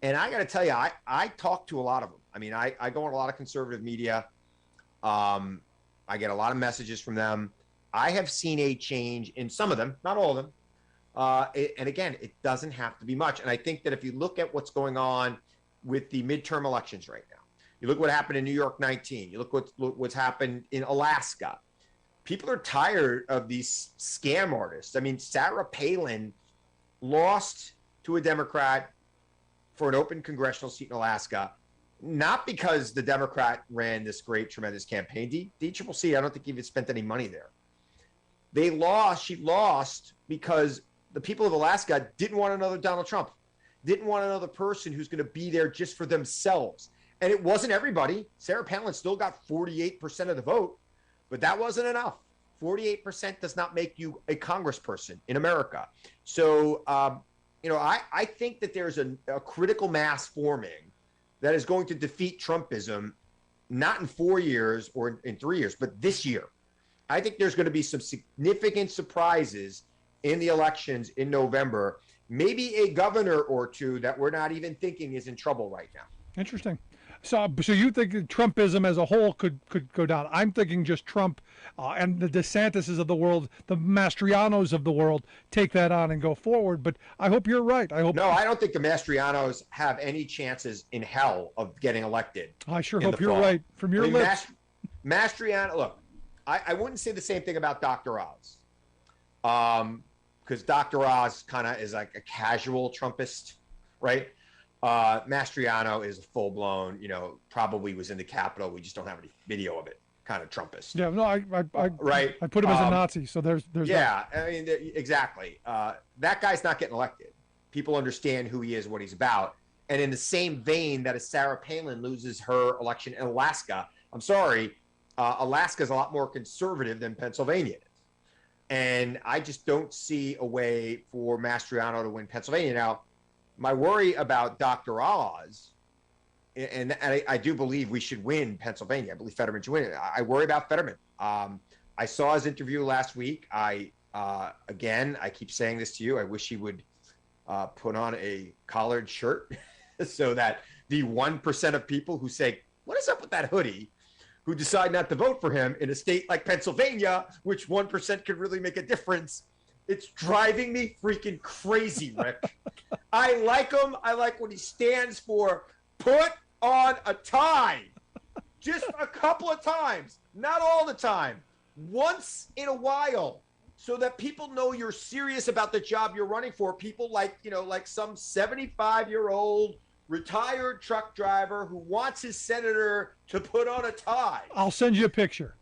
And I got to tell you, I talk to a lot of them. I mean, I go on a lot of conservative media. I get a lot of messages from them. I have seen a change in some of them, not all of them. And again, it doesn't have to be much. And I think that if you look at what's going on with the midterm elections right now, you look what happened in New York 19, you look what's happened in Alaska. People are tired of these scam artists. I mean, Sarah Palin lost to a Democrat for an open congressional seat in Alaska, not because the Democrat ran this great, tremendous campaign. DCCC, I don't think even spent any money there. She lost because the people of Alaska didn't want another Donald Trump, didn't want another person who's going to be there just for themselves. And it wasn't everybody. Sarah Palin still got 48% of the vote, but that wasn't enough. 48% does not make you a congressperson in America. So, I think that there's a critical mass forming that is going to defeat Trumpism, not in 4 years or in 3 years, but this year. I think there's going to be some significant surprises in the elections in November. Maybe a governor or two that we're not even thinking is in trouble right now. Interesting. So you think Trumpism as a whole could go down? I'm thinking just Trump and the DeSantises of the world, the Mastrianos of the world, take that on and go forward. But I hope you're right. I don't think the Mastrianos have any chances in hell of getting elected. I sure hope you're right. From your lips. Mastriano, look, I wouldn't say the same thing about Dr. Oz. Because Dr. Oz kind of is like a casual Trumpist, right? Mastriano is a full-blown, probably was in the Capitol. We just don't have any video of it. Kind of Trumpist. Yeah, no, right. I put him as a Nazi, so there's yeah, I mean, exactly. That guy's not getting elected. People understand who he is, what he's about. And in the same vein that a Sarah Palin loses her election in Alaska, I'm sorry, Alaska's a lot more conservative than Pennsylvania is. And I just don't see a way for Mastriano to win Pennsylvania. Now, my worry about Dr. Oz, and I do believe we should win Pennsylvania. I believe Fetterman should win it. I worry about Fetterman. I saw his interview last week. Again, I keep saying this to you. I wish he would put on a collared shirt so that the 1% of people who say, what is up with that hoodie, who decide not to vote for him in a state like Pennsylvania, which 1% could really make a difference. It's driving me freaking crazy, Rick. I like him. I like what he stands for. Put on a tie. Just a couple of times. Not all the time. Once in a while. So that people know you're serious about the job you're running for. People like some 75-year-old retired truck driver who wants his senator to put on a tie. I'll send you a picture.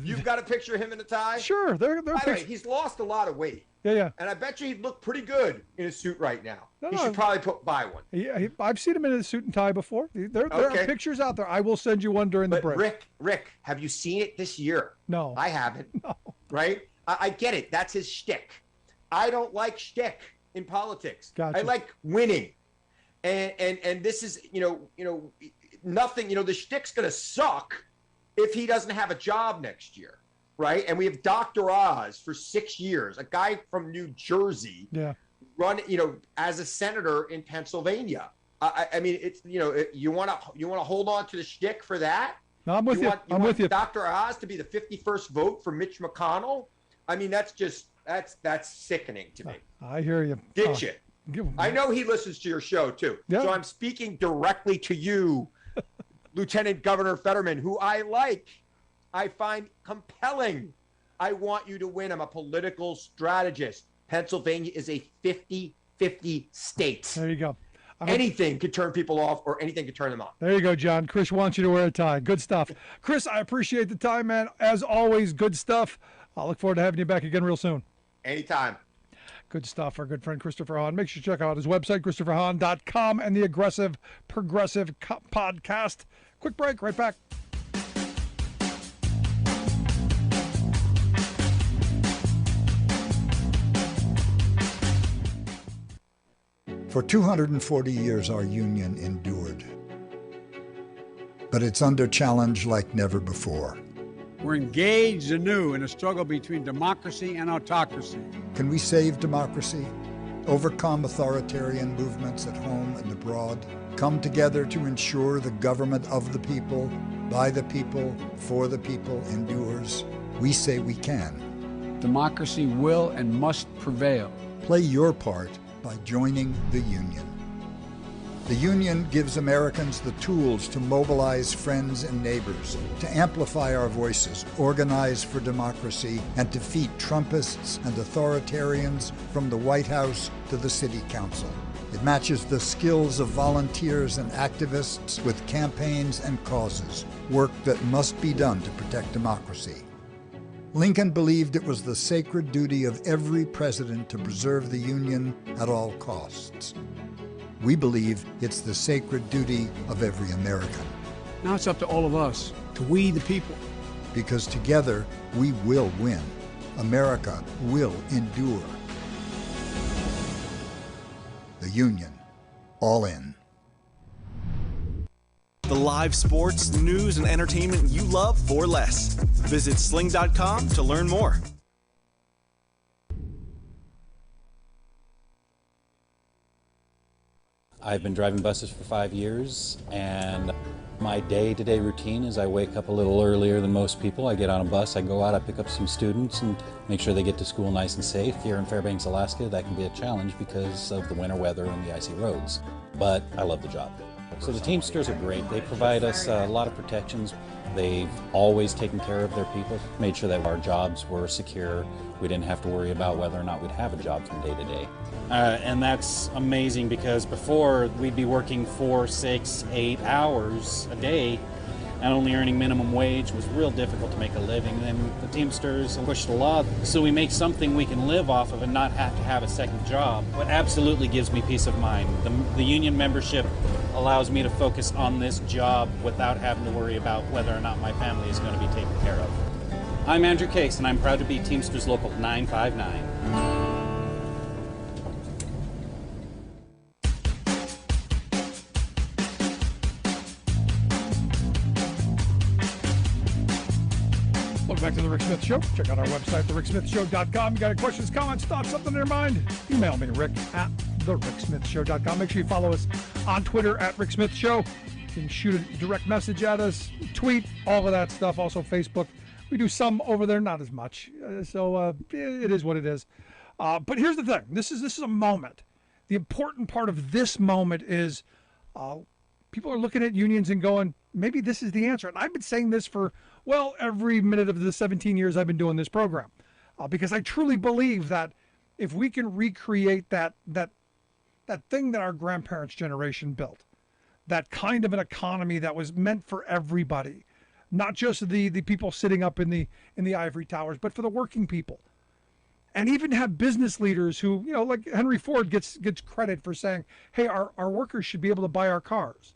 You've got a picture of him in a tie? Sure. They're By the way, he's lost a lot of weight. Yeah. And I bet you he'd look pretty good in a suit right now. No, he should probably buy one. Yeah, I've seen him in a suit and tie before. There are pictures out there. I will send you one during the break. Rick, have you seen it this year? No. I haven't. No. Right? I get it. That's his shtick. I don't like shtick in politics. Gotcha. I like winning. And this is, nothing, the shtick's going to suck if he doesn't have a job next year. Right. And we have Dr. Oz for 6 years, a guy from New Jersey, as a senator in Pennsylvania. I mean, it's, you want to hold on to the shtick for that? No, I'm with you. You want Dr. Oz to be the 51st vote for Mitch McConnell? I mean, that's sickening to me. I hear you. Ditch it. I know he listens to your show too. Yeah. So I'm speaking directly to you, Lieutenant Governor Fetterman, who I like. I find compelling. I want you to win. I'm a political strategist. Pennsylvania is a 50-50 state. There you go. Anything could turn people off or anything could turn them on. There you go, John. Chris wants you to wear a tie. Good stuff. Chris, I appreciate the time, man. As always, good stuff. I'll look forward to having you back again real soon. Anytime. Good stuff. Our good friend Christopher Hahn. Make sure you check out his website, ChristopherHahn.com, and the Aggressive Progressive Podcast. Quick break. Right back. For 240 years, our union endured. But it's under challenge like never before. We're engaged anew in a struggle between democracy and autocracy. Can we save democracy? Overcome authoritarian movements at home and abroad? Come together to ensure the government of the people, by the people, for the people endures? We say we can. Democracy will and must prevail. Play your part by joining the union. The union gives Americans the tools to mobilize friends and neighbors, to amplify our voices, organize for democracy, and defeat Trumpists and authoritarians from the White House to the City Council. It matches the skills of volunteers and activists with campaigns and causes, work that must be done to protect democracy. Lincoln believed it was the sacred duty of every president to preserve the Union at all costs. We believe it's the sacred duty of every American. Now it's up to all of us, to we the people. Because together, we will win. America will endure. The Union. All in. The live sports, news, and entertainment you love for less. Visit sling.com to learn more. I've been driving buses for 5 years, and my day-to-day routine is I wake up a little earlier than most people. I get on a bus, I go out, I pick up some students and make sure they get to school nice and safe. Here in Fairbanks, Alaska, that can be a challenge because of the winter weather and the icy roads. But I love the job. So the Teamsters are great. They provide us a lot of protections. They've always taken care of their people, made sure that our jobs were secure. We didn't have to worry about whether or not we'd have a job from day to day. And that's amazing because before we'd be working 4, 6, 8 hours a day and only earning minimum wage was real difficult to make a living. And then the Teamsters pushed the law so we make something we can live off of and not have to have a second job. What absolutely gives me peace of mind. The union membership allows me to focus on this job without having to worry about whether or not my family is going to be taken care of. I'm Andrew Case, and I'm proud to be Teamsters Local 959. Welcome back to the Rick Smith Show. Check out our website, thericksmithshow.com. You got any questions, comments, thoughts, something in your mind? Email me, rick@thericksmithshow.com. Make sure you follow us on Twitter @RickSmithShow. You can shoot a direct message at us, tweet, all of that stuff. Also Facebook. We do some over there, not as much. So it is what it is. But here's the thing. This is a moment. The important part of this moment is people are looking at unions and going, maybe this is the answer. And I've been saying this for, well, every minute of the 17 years I've been doing this program. Because I truly believe that if we can recreate that thing that our grandparents' generation built, that kind of an economy that was meant for everybody, not just the people sitting up in the ivory towers, but for the working people. And even have business leaders who, like Henry Ford gets credit for saying, hey, our workers should be able to buy our cars.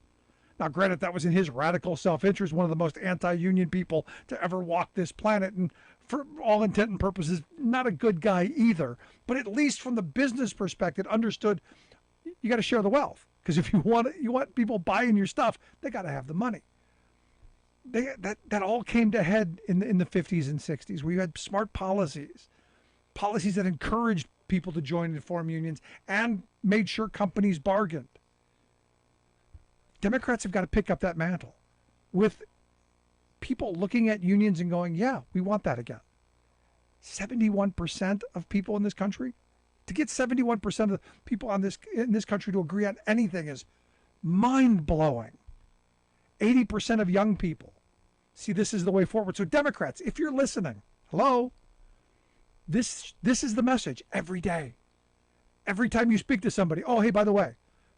Now, granted, that was in his radical self-interest, one of the most anti-union people to ever walk this planet, and for all intent and purposes, not a good guy either. But at least from the business perspective, understood you got to share the wealth. Because if you want people buying your stuff, they got to have the money. That all came to head in the 50s and 60s, where you had smart policies that encouraged people to join and form unions and made sure companies bargained. Democrats have got to pick up that mantle with people looking at unions and going, yeah, we want that again. 71% of people in this country, to get 71% of the people in this country to agree on anything is mind-blowing. 80% of young people see this is the way forward. So Democrats, if you're listening, hello, this is the message every day. Every time you speak to somebody, oh, hey, by the way,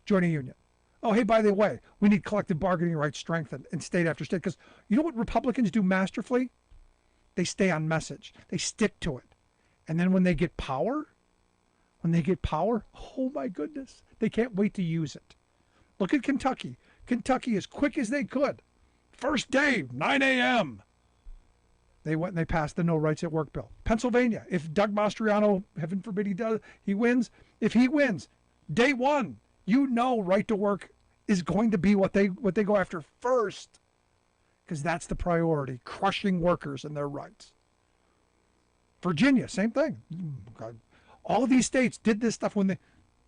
join a union. Oh, hey, by the way, we need collective bargaining rights strengthened in state after state. Because you know what Republicans do masterfully? They stay on message. They stick to it. And then when they get power, oh my goodness, they can't wait to use it. Look at Kentucky. Kentucky, as quick as they could, first day, 9 a.m., they went and they passed the No Rights at Work bill. Pennsylvania, if Doug Mastriano, heaven forbid he wins, if he wins, day one, right to work is going to be what they go after first, because that's the priority, crushing workers and their rights. Virginia, same thing. God. All of these states did this stuff when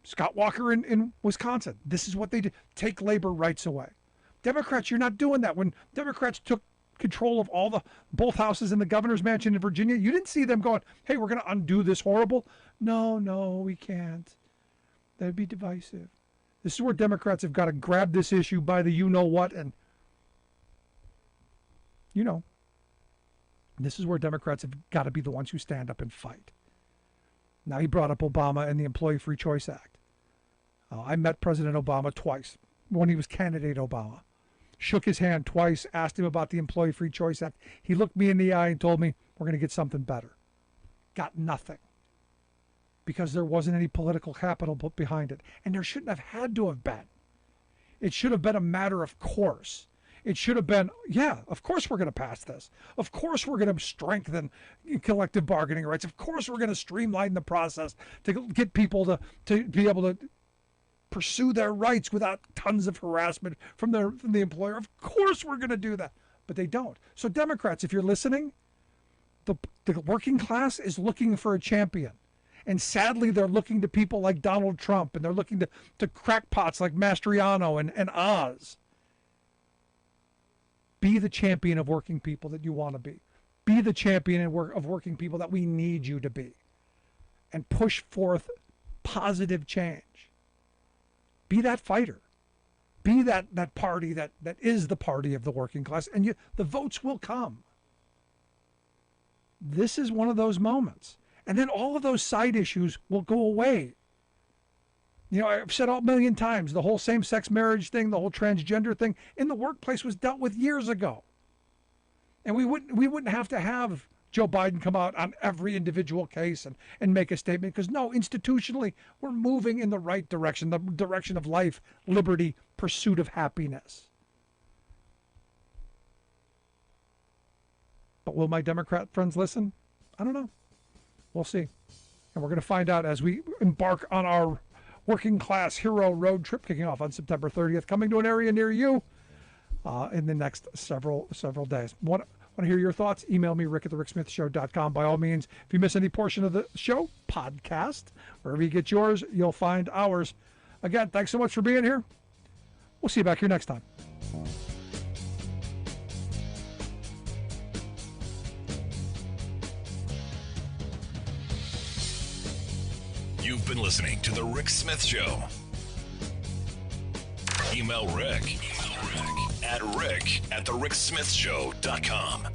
Scott Walker in Wisconsin. This is what they did, take labor rights away. Democrats, you're not doing that. When Democrats took control of both houses in the governor's mansion in Virginia, you didn't see them going, hey, we're going to undo this horrible. No, we can't. That'd be divisive. This is where Democrats have got to grab this issue by the you-know-what, and this is where Democrats have got to be the ones who stand up and fight. Now, he brought up Obama and the Employee Free Choice Act. I met President Obama twice when he was candidate Obama. Shook his hand twice, asked him about the Employee Free Choice Act. He looked me in the eye and told me, we're going to get something better. Got nothing. Because there wasn't any political capital put behind it. And there shouldn't have had to have been. It should have been a matter of course. It should have been, yeah, of course we're going to pass this. Of course we're going to strengthen collective bargaining rights. Of course we're going to streamline the process to get people to be able to pursue their rights without tons of harassment from the employer. Of course we're going to do that. But they don't. So Democrats, if you're listening, the working class is looking for a champion. And sadly, they're looking to people like Donald Trump, and they're looking to crackpots like Mastriano and Oz. Be the champion of working people that you want to be. Be the champion of working people that we need you to be. And push forth positive change. Be that fighter. Be that party that is the party of the working class, and the votes will come. This is one of those moments. And then all of those side issues will go away. You know, I've said a million times, the whole same-sex marriage thing, the whole transgender thing in the workplace was dealt with years ago. And we wouldn't have to have Joe Biden come out on every individual case and make a statement, because no, institutionally, we're moving in the right direction, the direction of life, liberty, pursuit of happiness. But will my Democrat friends listen? I don't know. We'll see. And we're going to find out as we embark on our working class hero road trip kicking off on September 30th, coming to an area near you in the next several days. Want to hear your thoughts? Email me, rick@thericksmithshow.com. By all means, if you miss any portion of the show, podcast. Wherever you get yours, you'll find ours. Again, thanks so much for being here. We'll see you back here next time. You've been listening to The Rick Smith Show. Email Rick at rick@thericksmithshow.com.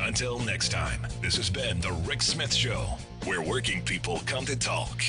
Until next time, this has been The Rick Smith Show, where working people come to talk.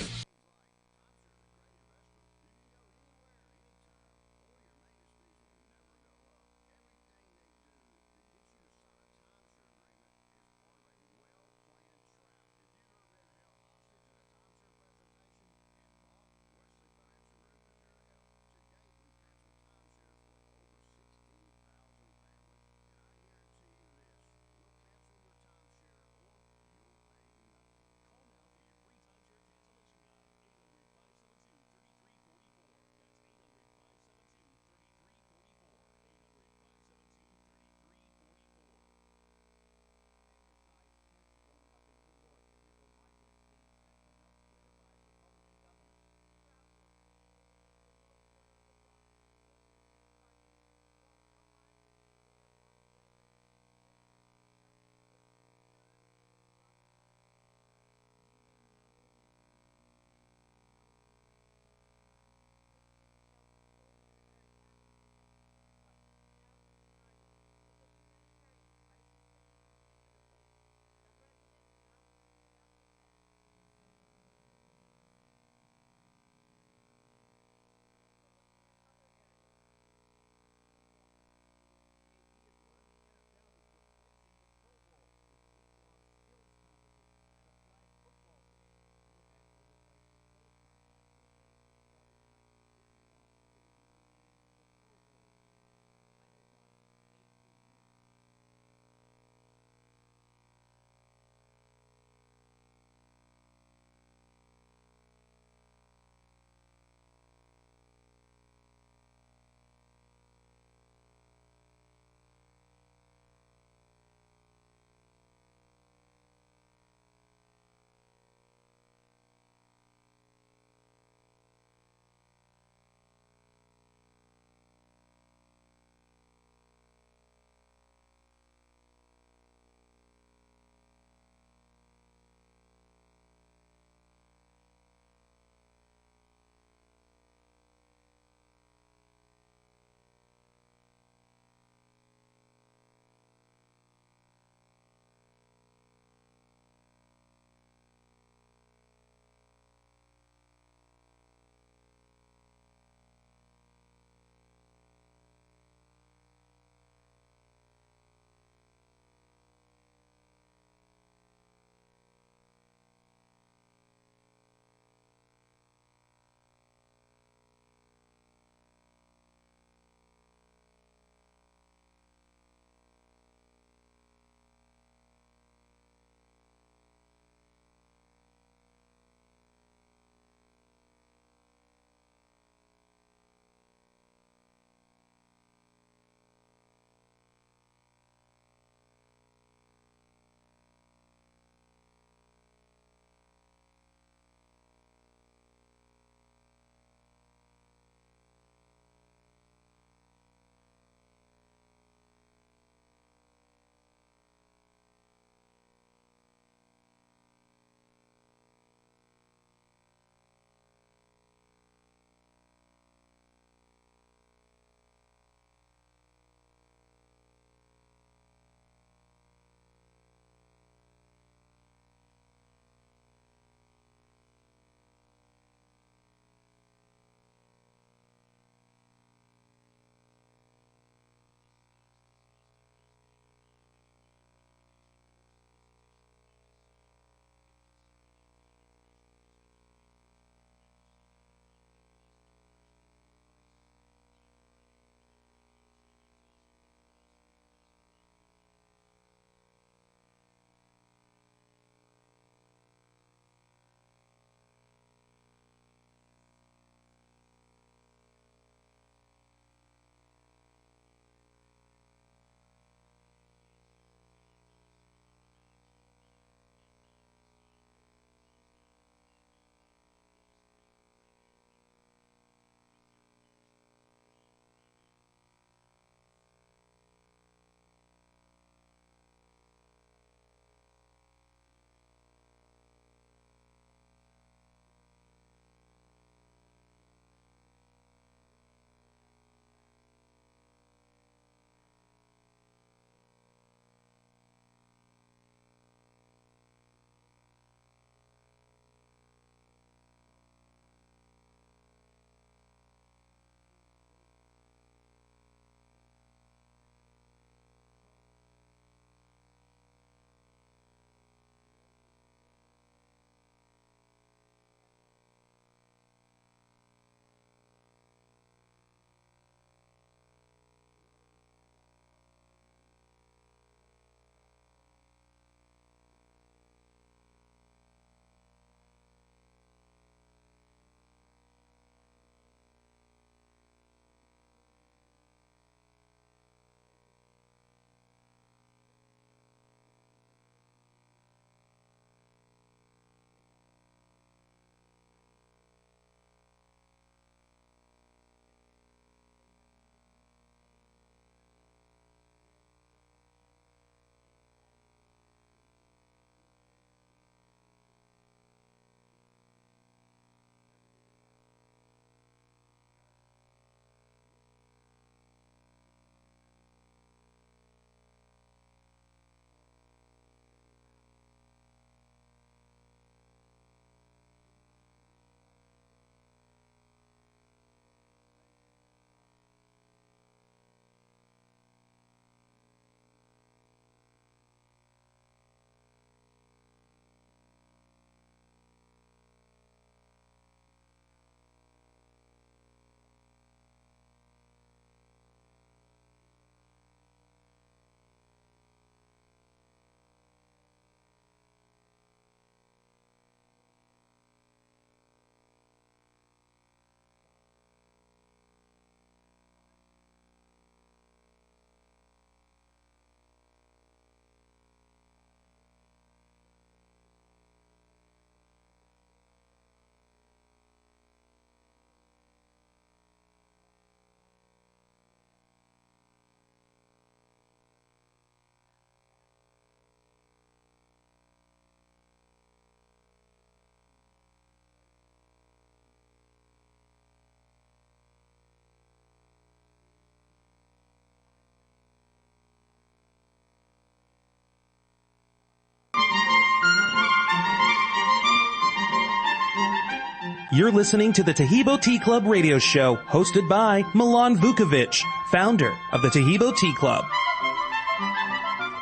You're listening to the Tahibo Tea Club radio show, hosted by Milan Vukovic, founder of the Tahibo Tea Club.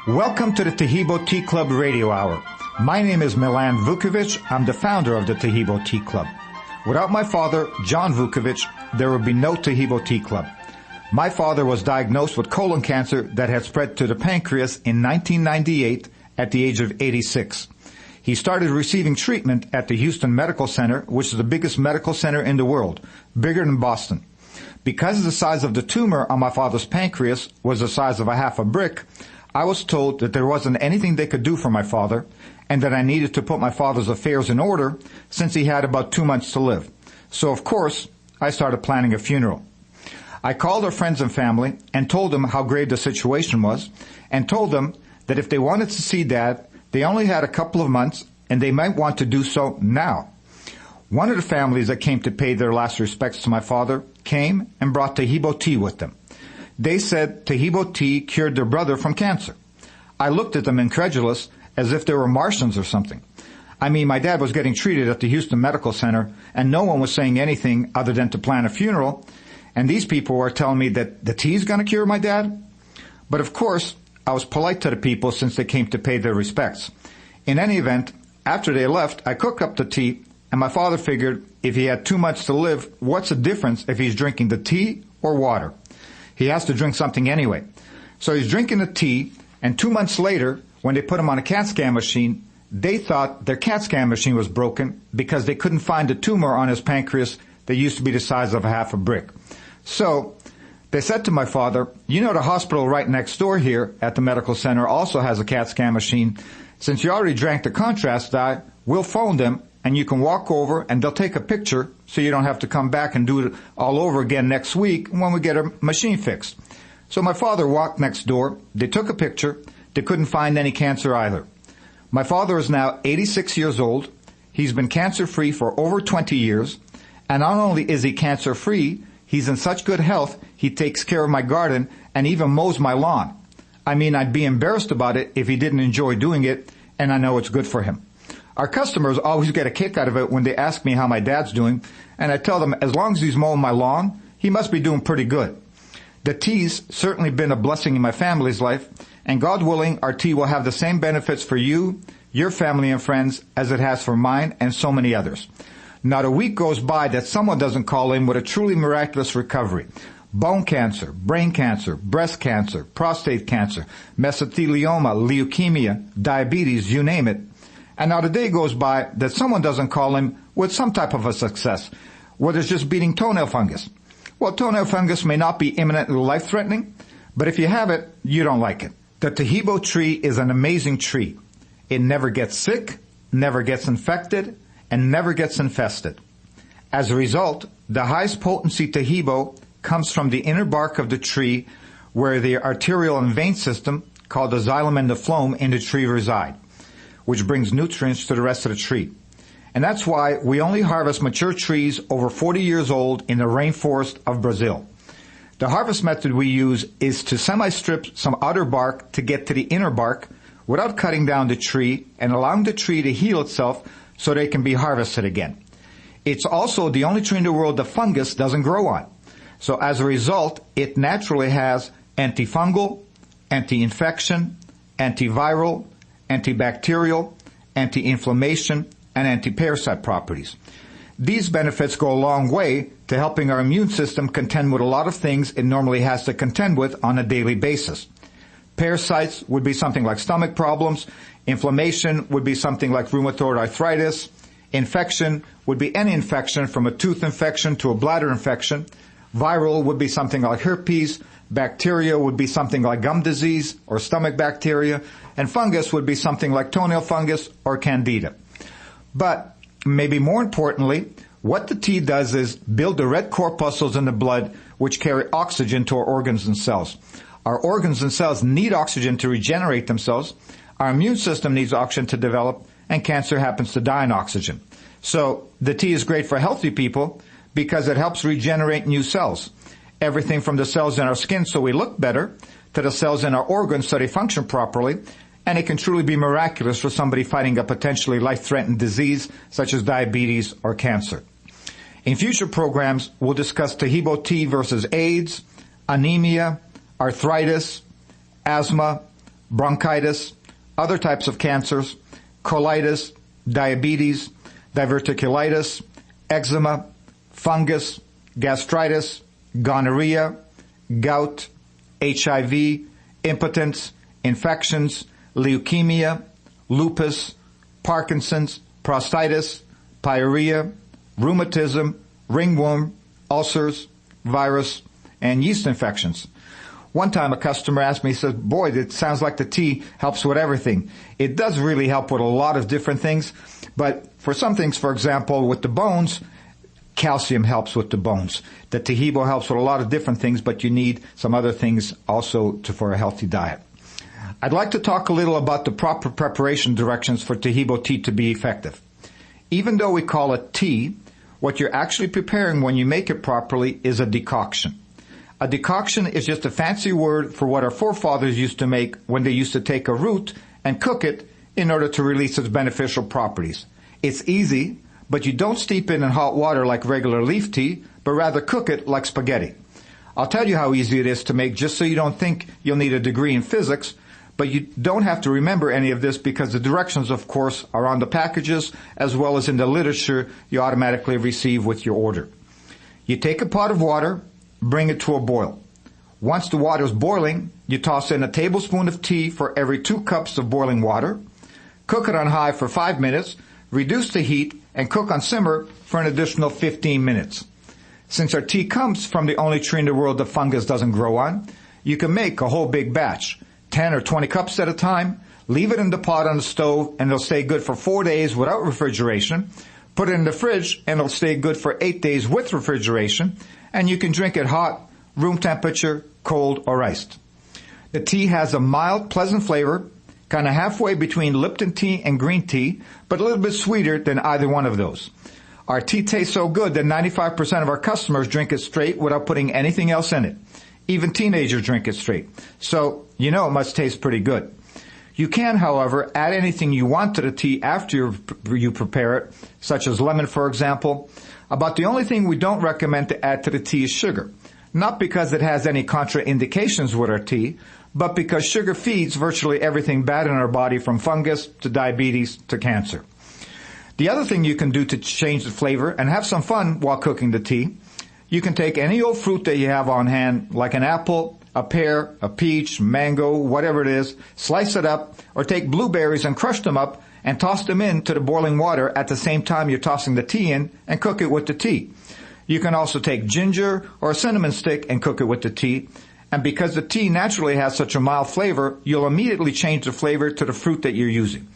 Welcome to the Tahibo Tea Club Radio Hour. My name is Milan Vukovic. I'm the founder of the Tahibo Tea Club. Without my father, John Vukovic, there would be no Tahibo Tea Club. My father was diagnosed with colon cancer that had spread to the pancreas in 1998 at the age of 86. He started receiving treatment at the Houston Medical Center, which is the biggest medical center in the world, bigger than Boston. Because the size of the tumor on my father's pancreas was the size of a half a brick, I was told that there wasn't anything they could do for my father and that I needed to put my father's affairs in order since he had about 2 months to live. So, of course, I started planning a funeral. I called our friends and family and told them how grave the situation was and told them that if they wanted to see Dad, they only had a couple of months, and they might want to do so now. One of the families that came to pay their last respects to my father came and brought Tahibo tea with them. They said Tahibo tea cured their brother from cancer. I looked at them incredulous, as if they were Martians or something. I mean, my dad was getting treated at the Houston Medical Center, and no one was saying anything other than to plan a funeral, and these people were telling me that the tea's going to cure my dad? But of course, I was polite to the people since they came to pay their respects. In any event, after they left, I cooked up the tea, and my father figured if he had 2 months to live, what's the difference if he's drinking the tea or water? He has to drink something anyway. So he's drinking the tea, and 2 months later, when they put him on a CAT scan machine, they thought their CAT scan machine was broken because they couldn't find a tumor on his pancreas that used to be the size of a half a brick. So they said to my father, you know, the hospital right next door here at the medical center also has a CAT scan machine. Since you already drank the contrast dye, we'll phone them and you can walk over and they'll take a picture so you don't have to come back and do it all over again next week when we get a machine fixed. So my father walked next door. They took a picture. They couldn't find any cancer either. My father is now 86 years old. He's been cancer-free for over 20 years. And not only is he cancer-free, he's in such good health, he takes care of my garden and even mows my lawn. I mean, I'd be embarrassed about it if he didn't enjoy doing it, and I know it's good for him. Our customers always get a kick out of it when they ask me how my dad's doing, and I tell them as long as he's mowing my lawn, he must be doing pretty good. The tea's certainly been a blessing in my family's life, and God willing, our tea will have the same benefits for you, your family and friends, as it has for mine and so many others. Not a week goes by that someone doesn't call in with a truly miraculous recovery. Bone cancer, brain cancer, breast cancer, prostate cancer, mesothelioma, leukemia, diabetes, you name it. And not a day goes by that someone doesn't call in with some type of a success, whether it's just beating toenail fungus. Well, toenail fungus may not be imminently life-threatening, but if you have it, you don't like it. The Tahibo tree is an amazing tree. It never gets sick, never gets infected, and never gets infested. As a result, the highest potency Tahibo comes from the inner bark of the tree where the arterial and vein system, called the xylem and the phloem, in the tree reside, which brings nutrients to the rest of the tree. And that's why we only harvest mature trees over 40 years old in the rainforest of Brazil. The harvest method we use is to semi-strip some outer bark to get to the inner bark without cutting down the tree and allowing the tree to heal itself so they can be harvested again. It's also the only tree in the world the fungus doesn't grow on. So as a result, it naturally has antifungal, anti-infection, antiviral, antibacterial, anti-inflammation, and anti-parasite properties. These benefits go a long way to helping our immune system contend with a lot of things it normally has to contend with on a daily basis. Parasites would be something like stomach problems. Inflammation would be something like rheumatoid arthritis. Infection would be any infection from a tooth infection to a bladder infection. Viral would be something like herpes. Bacteria would be something like gum disease or stomach bacteria. And fungus would be something like toenail fungus or candida. But maybe more importantly, what the tea does is build the red corpuscles in the blood which carry oxygen to our organs and cells. Our organs and cells need oxygen to regenerate themselves. Our immune system needs oxygen to develop, and cancer happens to die on oxygen. So the tea is great for healthy people because it helps regenerate new cells. Everything from the cells in our skin so we look better to the cells in our organs so they function properly. And it can truly be miraculous for somebody fighting a potentially life-threatening disease such as diabetes or cancer. In future programs, we'll discuss Tahibo tea versus AIDS, anemia, arthritis, asthma, bronchitis, other types of cancers, colitis, diabetes, diverticulitis, eczema, fungus, gastritis, gonorrhea, gout, HIV, impotence, infections, leukemia, lupus, Parkinson's, prostatitis, pyorrhea, rheumatism, ringworm, ulcers, virus, and yeast infections. One time a customer asked me, he said, boy, it sounds like the tea helps with everything. It does really help with a lot of different things, but for some things, for example, with the bones, calcium helps with the bones. The Tahibo helps with a lot of different things, but you need some other things also for a healthy diet. I'd like to talk a little about the proper preparation directions for Tahibo tea to be effective. Even though we call it tea, what you're actually preparing when you make it properly is a decoction. A decoction is just a fancy word for what our forefathers used to make when they used to take a root and cook it in order to release its beneficial properties. It's easy, but you don't steep it in hot water like regular leaf tea, but rather cook it like spaghetti. I'll tell you how easy it is to make just so you don't think you'll need a degree in physics, but you don't have to remember any of this because the directions, of course, are on the packages as well as in the literature you automatically receive with your order. You take a pot of water, bring it to a boil. Once the water is boiling, you toss in a tablespoon of tea for every 2 cups of boiling water. Cook it on high for 5 minutes, reduce the heat, and cook on simmer for an additional 15 minutes. Since our tea comes from the only tree in the world that fungus doesn't grow on, you can make a whole big batch, 10 or 20 cups at a time, leave it in the pot on the stove, and it'll stay good for 4 days without refrigeration. Put it in the fridge, and it'll stay good for 8 days with refrigeration, and you can drink it hot, room temperature, cold, or iced. The tea has a mild, pleasant flavor, kind of halfway between Lipton tea and green tea, but a little bit sweeter than either one of those. Our tea tastes so good that 95% of our customers drink it straight without putting anything else in it. Even teenagers drink it straight. So, you know it must taste pretty good. You can, however, add anything you want to the tea after you prepare it, such as lemon, for example. About the only thing we don't recommend to add to the tea is sugar. Not because it has any contraindications with our tea, but because sugar feeds virtually everything bad in our body, from fungus to diabetes to cancer. The other thing you can do to change the flavor and have some fun while cooking the tea, you can take any old fruit that you have on hand, like an apple, a pear, a peach, mango, whatever it is, slice it up, or take blueberries and crush them up and toss them into the boiling water at the same time you're tossing the tea in, and cook it with the tea. You can also take ginger or a cinnamon stick and cook it with the tea. And because the tea naturally has such a mild flavor, you'll immediately change the flavor to the fruit that you're using.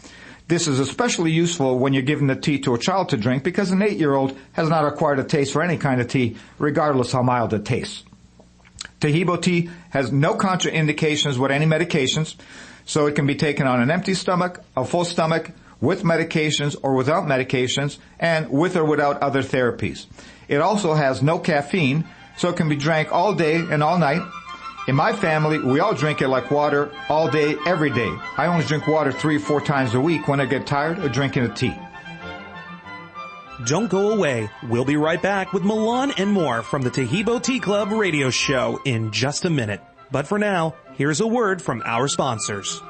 This is especially useful when you're giving the tea to a child to drink, because an 8-year-old has not acquired a taste for any kind of tea, regardless how mild it tastes. Tahibo tea has no contraindications with any medications, so it can be taken on an empty stomach, a full stomach, with medications or without medications, and with or without other therapies. It also has no caffeine, so it can be drank all day and all night. In my family, we all drink it like water all day, every day. I only drink water 3 or 4 times a week when I get tired of drinking a tea. Don't go away. We'll be right back with Milan and more from the Tahibo Tea Club radio show in just a minute. But for now, here's a word from our sponsors.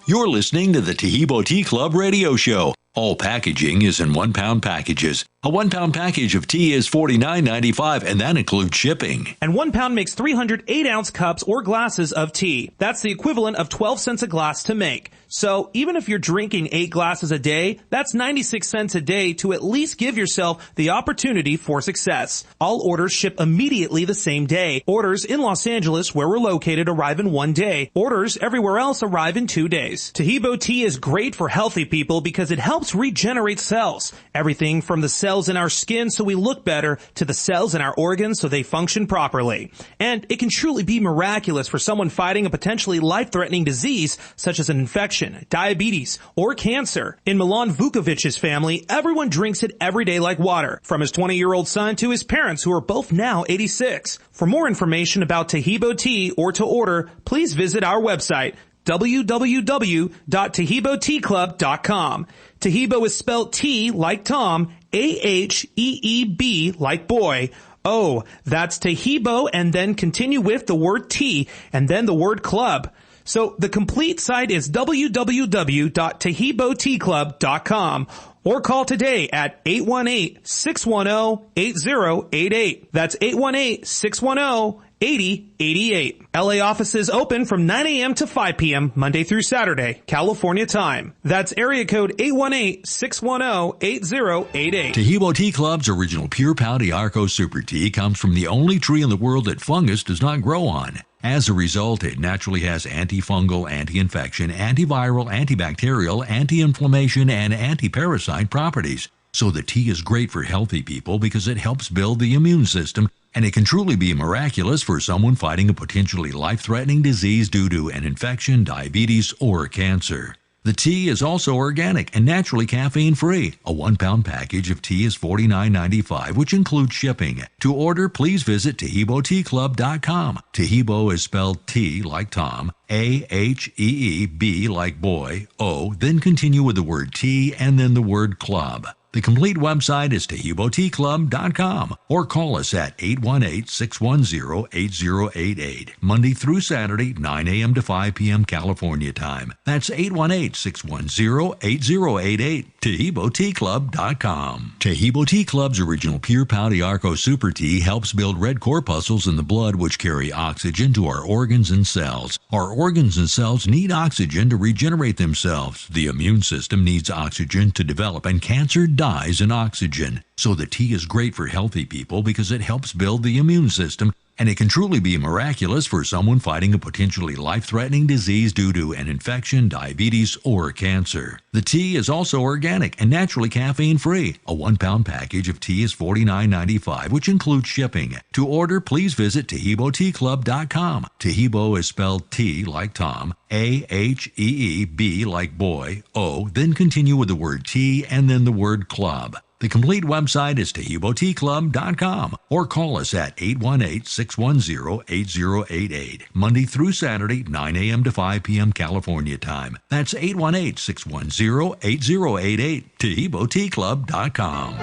You're listening to the Tahibo Tea Club radio show. All packaging is in 1-pound packages. A 1-pound package of tea is $49.95, and that includes shipping. And 1 pound makes 300 8-ounce cups or glasses of tea. That's the equivalent of 12 cents a glass to make. So even if you're drinking 8 glasses a day, that's 96 cents a day to at least give yourself the opportunity for success. All orders ship immediately the same day. Orders in Los Angeles, where we're located, arrive in 1 day. Orders everywhere else arrive in 2 days. Tahibo tea is great for healthy people because it helps regenerate cells. Everything from the cells in our skin so we look better to the cells in our organs so they function properly. And it can truly be miraculous for someone fighting a potentially life-threatening disease such as an infection, diabetes, or cancer. In Milan Vukovic's family, everyone drinks it every day like water, from his 20-year-old son to his parents, who are both now 86. For more information about Tahibo tea or to order, please visit our website, www.TaheeboTeaClub.com. Taheebo is spelled T like Tom, A-H-E-E-B like boy. Oh, that's Taheebo, and then continue with the word T and then the word club. So the complete site is www.TaheeboTeaClub.com or call today at 818-610-8088. That's 818-610-8088. LA offices open from 9 a.m. to 5 p.m. Monday through Saturday, California time. That's area code 818-610-8088. Taheebo Tea Club's original Pure Pau d'Arco Super Tea comes from the only tree in the world that fungus does not grow on. As a result, it naturally has antifungal, anti-infection, antiviral, antibacterial, anti-inflammation, and anti-parasite properties. So the tea is great for healthy people because it helps build the immune system, and it can truly be miraculous for someone fighting a potentially life-threatening disease due to an infection, diabetes, or cancer. The tea is also organic and naturally caffeine-free. A 1-pound package of tea is $49.95, which includes shipping. To order, please visit TaheeboTeaClub.com. Taheebo is spelled T like Tom, A-H-E-E-B like boy, O, then continue with the word tea and then the word club. The complete website is TaheeboTeaClub.com or call us at 818-610-8088, Monday through Saturday, 9 a.m. to 5 p.m. California time. That's 818-610-8088, TaheeboTeaClub.com. Taheebo Tea Club's original Pure Pau d'Arco Super Tea helps build red corpuscles in the blood which carry oxygen to our organs and cells. Our organs and cells need oxygen to regenerate themselves. The immune system needs oxygen to develop, and cancer dies in oxygen. So the tea is great for healthy people because it helps build the immune system, and it can truly be miraculous for someone fighting a potentially life-threatening disease due to an infection, diabetes, or cancer. The tea is also organic and naturally caffeine-free. A 1-pound package of tea is $49.95, which includes shipping. To order, please visit TaheeboTeaClub.com. Taheebo is spelled T like Tom, A-H-E-E-B like boy, O, then continue with the word tea and then the word club. The complete website is TaheeboTeaClub.com or call us at 818-610-8088, Monday through Saturday, 9 a.m. to 5 p.m. California time. That's 818-610-8088, TaheeboTeaClub.com.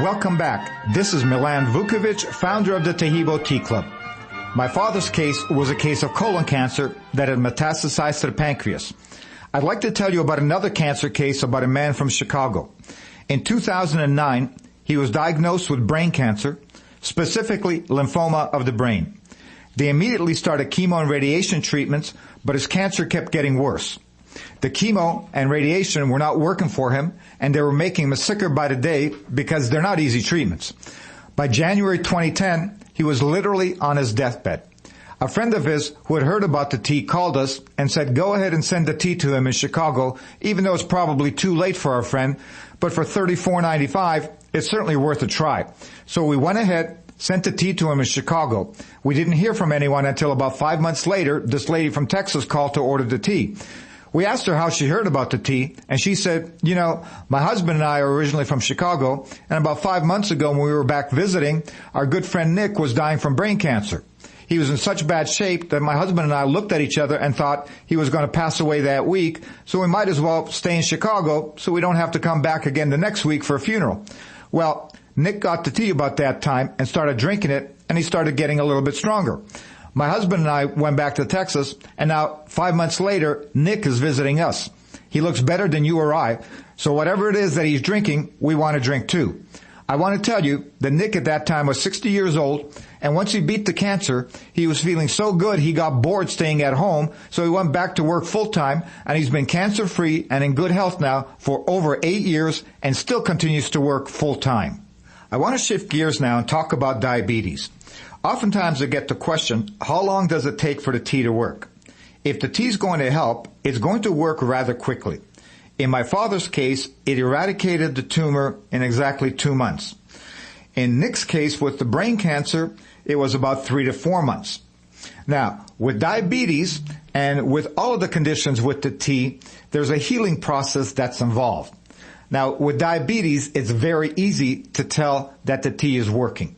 Welcome back. This is Milan Vukovic, founder of the Taheebo Tea Club. My father's case was a case of colon cancer that had metastasized to the pancreas. I'd like to tell you about another cancer case about a man from Chicago. In 2009, he was diagnosed with brain cancer, specifically lymphoma of the brain. They immediately started chemo and radiation treatments, but his cancer kept getting worse. The chemo and radiation were not working for him, and they were making him sicker by the day because they're not easy treatments. By January 2010, he was literally on his deathbed. A friend of his who had heard about the tea called us and said, go ahead and send the tea to him in Chicago, even though it's probably too late for our friend, but for $34.95, it's certainly worth a try. So we went ahead, sent the tea to him in Chicago. We didn't hear from anyone until about 5 months later. This lady from Texas called to order the tea. We asked her how she heard about the tea, and she said, you know, my husband and I are originally from Chicago, and about 5 months ago when we were back visiting, our good friend Nick was dying from brain cancer. He was in such bad shape that my husband and I looked at each other and thought he was going to pass away that week, so we might as well stay in Chicago so we don't have to come back again the next week for a funeral. Well, Nick got the tea about that time and started drinking it, and he started getting a little bit stronger. My husband and I went back to Texas, and now 5 months later, Nick is visiting us. He looks better than you or I, so whatever it is that he's drinking, we want to drink too. I want to tell you that Nick at that time was 60 years old, and once he beat the cancer, he was feeling so good he got bored staying at home, so he went back to work full-time, and he's been cancer-free and in good health now for over 8 years and still continues to work full-time. I want to shift gears now and talk about diabetes. Oftentimes I get the question, how long does it take for the tea to work? If the tea is going to help, it's going to work rather quickly. In my father's case, it eradicated the tumor in exactly 2 months. In Nick's case with the brain cancer, it was about 3 to 4 months. Now, with diabetes and with all of the conditions with the tea, there's a healing process that's involved. Now, with diabetes, it's very easy to tell that the tea is working.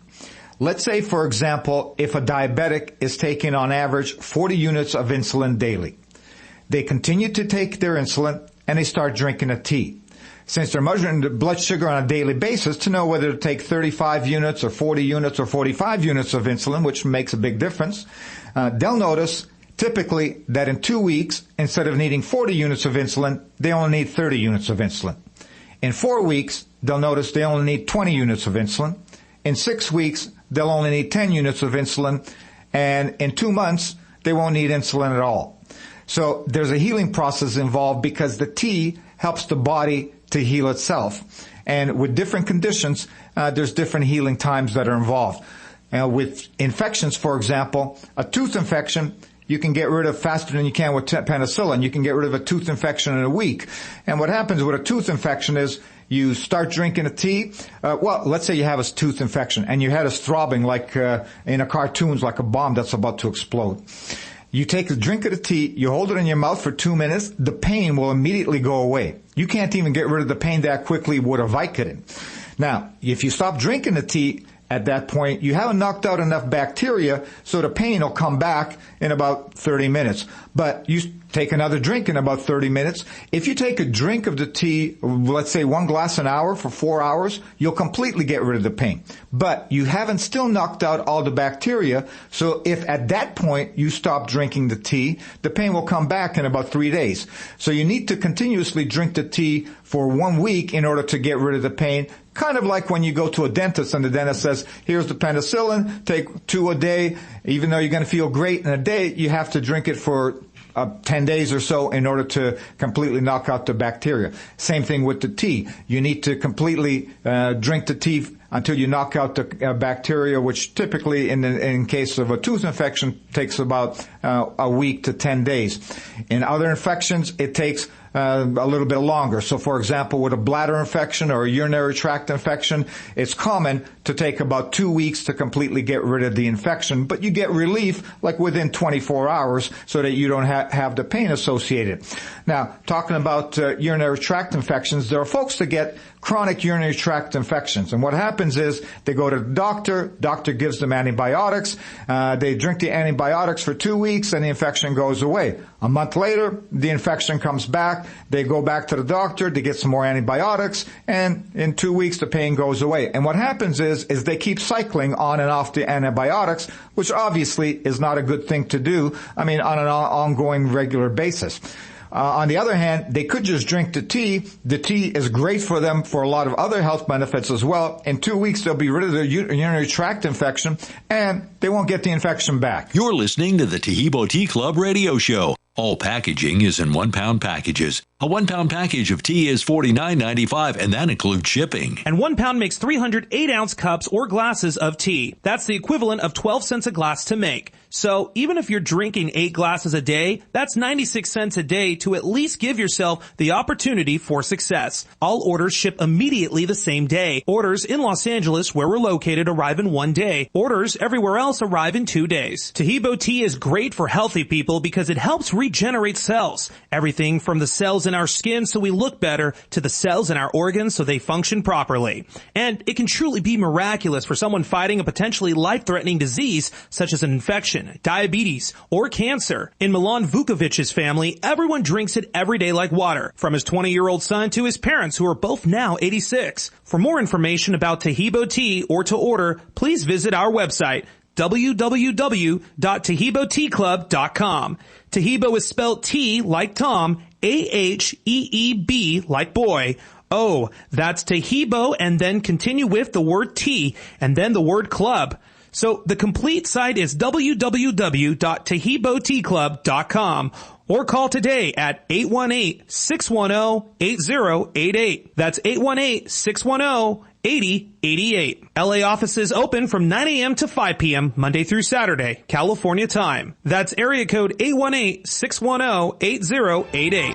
Let's say, for example, if a diabetic is taking on average 40 units of insulin daily. They continue to take their insulin and they start drinking a tea. Since they're measuring the blood sugar on a daily basis to know whether to take 35 units or 40 units or 45 units of insulin, which makes a big difference, they'll notice typically that in 2 weeks, instead of needing 40 units of insulin, they only need 30 units of insulin. In 4 weeks, they'll notice they only need 20 units of insulin. In 6 weeks, they'll only need 10 units of insulin. And in 2 months, they won't need insulin at all. So there's a healing process involved because the tea helps the body to heal itself. And with different conditions, there's different healing times that are involved. With infections, for example, a tooth infection, you can get rid of faster than you can with penicillin. You can get rid of a tooth infection in a week. And what happens with a tooth infection is you start drinking a tea. Well, let's say you have a tooth infection and your head is throbbing like in a cartoons, like a bomb that's about to explode. You take a drink of the tea, you hold it in your mouth for 2 minutes, the pain will immediately go away. You can't even get rid of the pain that quickly with a Vicodin. Now, if you stop drinking the tea, at that point, you haven't knocked out enough bacteria, so the pain will come back in about 30 minutes. But you take another drink in about 30 minutes. If you take a drink of the tea, let's say 1 glass an hour for 4 hours, you'll completely get rid of the pain. But you haven't still knocked out all the bacteria, so if at that point you stop drinking the tea, the pain will come back in about 3 days. So you need to continuously drink the tea for 1 week in order to get rid of the pain. Kind of like when you go to a dentist and the dentist says, here's the penicillin, take 2 a day. Even though you're going to feel great in a day, you have to drink it for 10 days or so in order to completely knock out the bacteria. Same thing with the tea. You need to completely drink the tea until you knock out the bacteria, which typically in case of a tooth infection takes about a week to 10 days. In other infections, it takes a little bit longer. So, for example, with a bladder infection or a urinary tract infection, it's common to take about 2 weeks to completely get rid of the infection, but you get relief like within 24 hours so that you don't have the pain associated. Now, talking about urinary tract infections, there are folks that get chronic urinary tract infections. And what happens is they go to the doctor gives them antibiotics, they drink the antibiotics for 2 weeks and the infection goes away. A month later, the infection comes back, they go back to the doctor, they get some more antibiotics, and in 2 weeks the pain goes away. And what happens is they keep cycling on and off the antibiotics, which obviously is not a good thing to do, on an ongoing regular basis. On the other hand, they could just drink the tea. The tea is great for them for a lot of other health benefits as well. In 2 weeks, they'll be rid of their urinary tract infection, and they won't get the infection back. You're listening to the Taheebo Tea Club radio show. All packaging is in 1 pound packages. A 1 pound package of tea is $49.95, and that includes shipping. And 1 pound makes 308 ounce cups or glasses of tea. That's the equivalent of 12 cents a glass to make. So even if you're drinking 8 glasses a day, that's 96 cents a day to at least give yourself the opportunity for success. All orders ship immediately the same day. Orders in Los Angeles, where we're located, arrive in 1 day. Orders everywhere else arrive in 2 days. Taheebo tea is great for healthy people because it helps regenerate cells. Everything from the cells in our skin so we look better to the cells in our organs so they function properly. And it can truly be miraculous for someone fighting a potentially life-threatening disease such as an infection, diabetes, or cancer. In Milan Vukovic's family, everyone drinks it every day like water, from his 20-year-old son to his parents who are both now 86. For more information about Taheebo tea or to order, please visit our website, www.TaheeboTeaClub.com. Taheebo is spelled T like Tom, A-H-E-E-B like boy. Oh, that's Taheebo, and then continue with the word tea and then the word club. So the complete site is www.TaheeboTeaClub.com or call today at 818-610-8088. That's 818-610-8088. LA offices open from 9 a.m. to 5 p.m. Monday through Saturday, California time. That's area code 818-610-8088.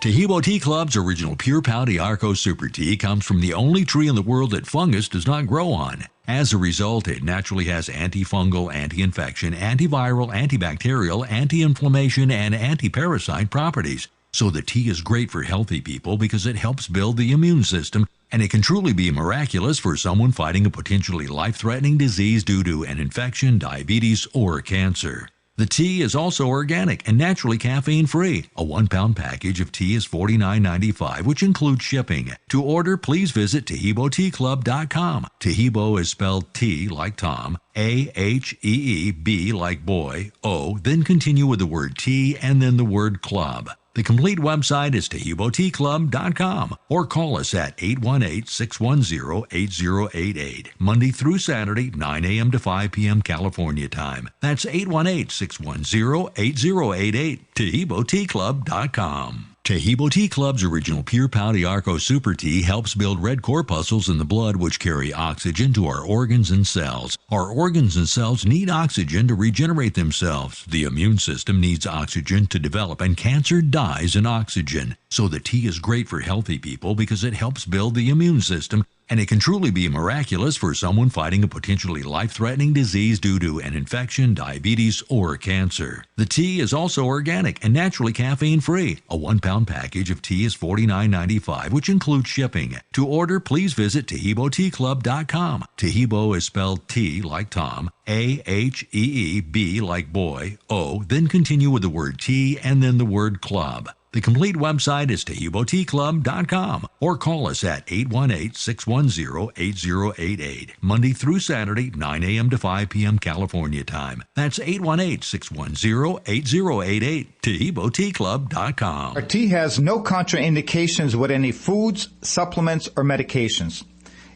Taheebo Tea Club's original Pure Pouty Arco Super Tea comes from the only tree in the world that fungus does not grow on. As a result, it naturally has antifungal, anti-infection, antiviral, antibacterial, anti-inflammation, and anti-parasite properties. So the tea is great for healthy people because it helps build the immune system and it can truly be miraculous for someone fighting a potentially life-threatening disease due to an infection, diabetes, or cancer. The tea is also organic and naturally caffeine-free. A 1-pound package of tea is $49.95, which includes shipping. To order, please visit TaheeboTeaClub.com. Taheebo is spelled T like Tom, A-H-E-E-B like boy, O, then continue with the word tea and then the word club. The complete website is TaheeboTeaClub.com or call us at 818-610-8088, Monday through Saturday, 9 a.m. to 5 p.m. California time. That's 818-610-8088, TaheeboTeaClub.com. Taheebo Tea Club's original Pure Pau d'Arco Super Tea helps build red corpuscles in the blood which carry oxygen to our organs and cells. Our organs and cells need oxygen to regenerate themselves. The immune system needs oxygen to develop, and cancer dies in oxygen. So the tea is great for healthy people because it helps build the immune system, and it can truly be miraculous for someone fighting a potentially life-threatening disease due to an infection, diabetes, or cancer. The tea is also organic and naturally caffeine-free. A 1-pound package of tea is $49.95, which includes shipping. To order, please visit TaheeboTeaClub.com. Taheebo is spelled T like Tom, A-H-E-E-B like boy, O, then continue with the word tea and then the word club. The complete website is TaheeboTeaClub.com or call us at 818-610-8088, Monday through Saturday, 9 a.m. to 5 p.m. California time. That's 818-610-8088, TaheeboTeaClub.com. Our tea has no contraindications with any foods, supplements, or medications.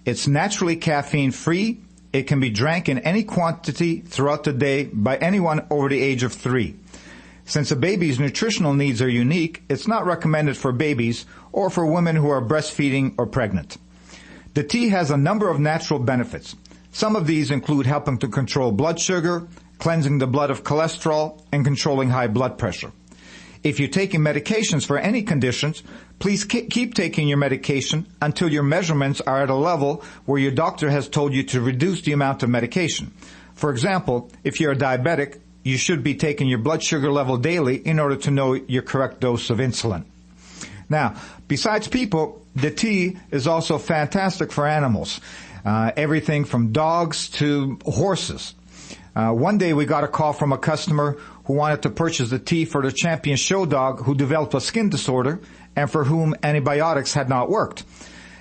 It's naturally caffeine-free. It can be drank in any quantity throughout the day by anyone over the age of 3. Since a baby's nutritional needs are unique, it's not recommended for babies or for women who are breastfeeding or pregnant. The tea has a number of natural benefits. Some of these include helping to control blood sugar, cleansing the blood of cholesterol, and controlling high blood pressure. If you're taking medications for any conditions, please keep taking your medication until your measurements are at a level where your doctor has told you to reduce the amount of medication. For example, if you're a diabetic, you should be taking your blood sugar level daily in order to know your correct dose of insulin. Now, besides people, the tea is also fantastic for animals. Everything from dogs to horses. One day we got a call from a customer who wanted to purchase the tea for the champion show dog who developed a skin disorder and for whom antibiotics had not worked.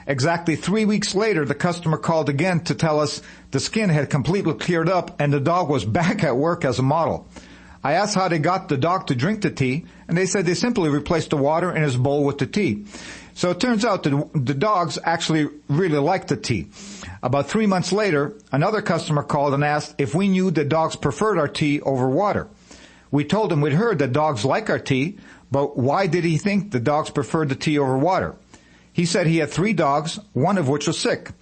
Exactly 3 weeks later, the customer called again to tell us the skin had completely cleared up and the dog was back at work as a model. I asked how they got the dog to drink the tea, and they said they simply replaced the water in his bowl with the tea. So it turns out that the dogs actually really like the tea. About 3 months later, another customer called and asked if we knew that dogs preferred our tea over water. We told him we'd heard that dogs like our tea, but why did he think the dogs preferred the tea over water? He said he had 3 dogs, one of which was sick.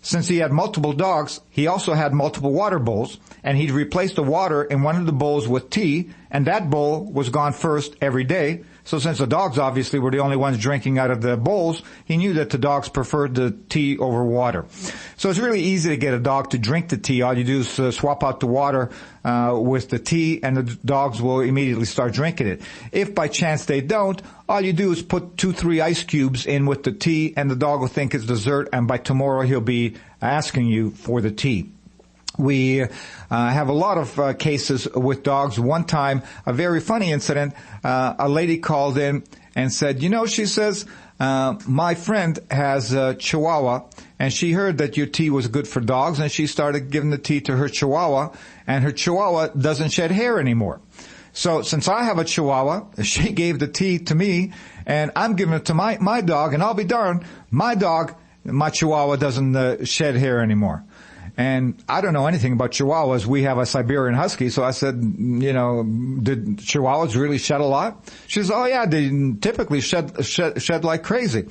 Since he had multiple dogs, he also had multiple water bowls, and he'd replaced the water in one of the bowls with tea, and that bowl was gone first every day. So since the dogs obviously were the only ones drinking out of the bowls, he knew that the dogs preferred the tea over water. So it's really easy to get a dog to drink the tea. All you do is swap out the water with the tea, and the dogs will immediately start drinking it. If by chance they don't, all you do is put 2-3 ice cubes in with the tea, and the dog will think it's dessert, and by tomorrow he'll be asking you for the tea. We have a lot of cases with dogs. One time, a very funny incident, a lady called in and said, she says, my friend has a Chihuahua, and she heard that your tea was good for dogs, and she started giving the tea to her Chihuahua, and her Chihuahua doesn't shed hair anymore. So since I have a Chihuahua, she gave the tea to me, and I'm giving it to my dog, and I'll be darned, my Chihuahua doesn't shed hair anymore. And I don't know anything about Chihuahuas. We have a Siberian Husky, so I said, did Chihuahuas really shed a lot? She says, oh yeah, they typically shed like crazy.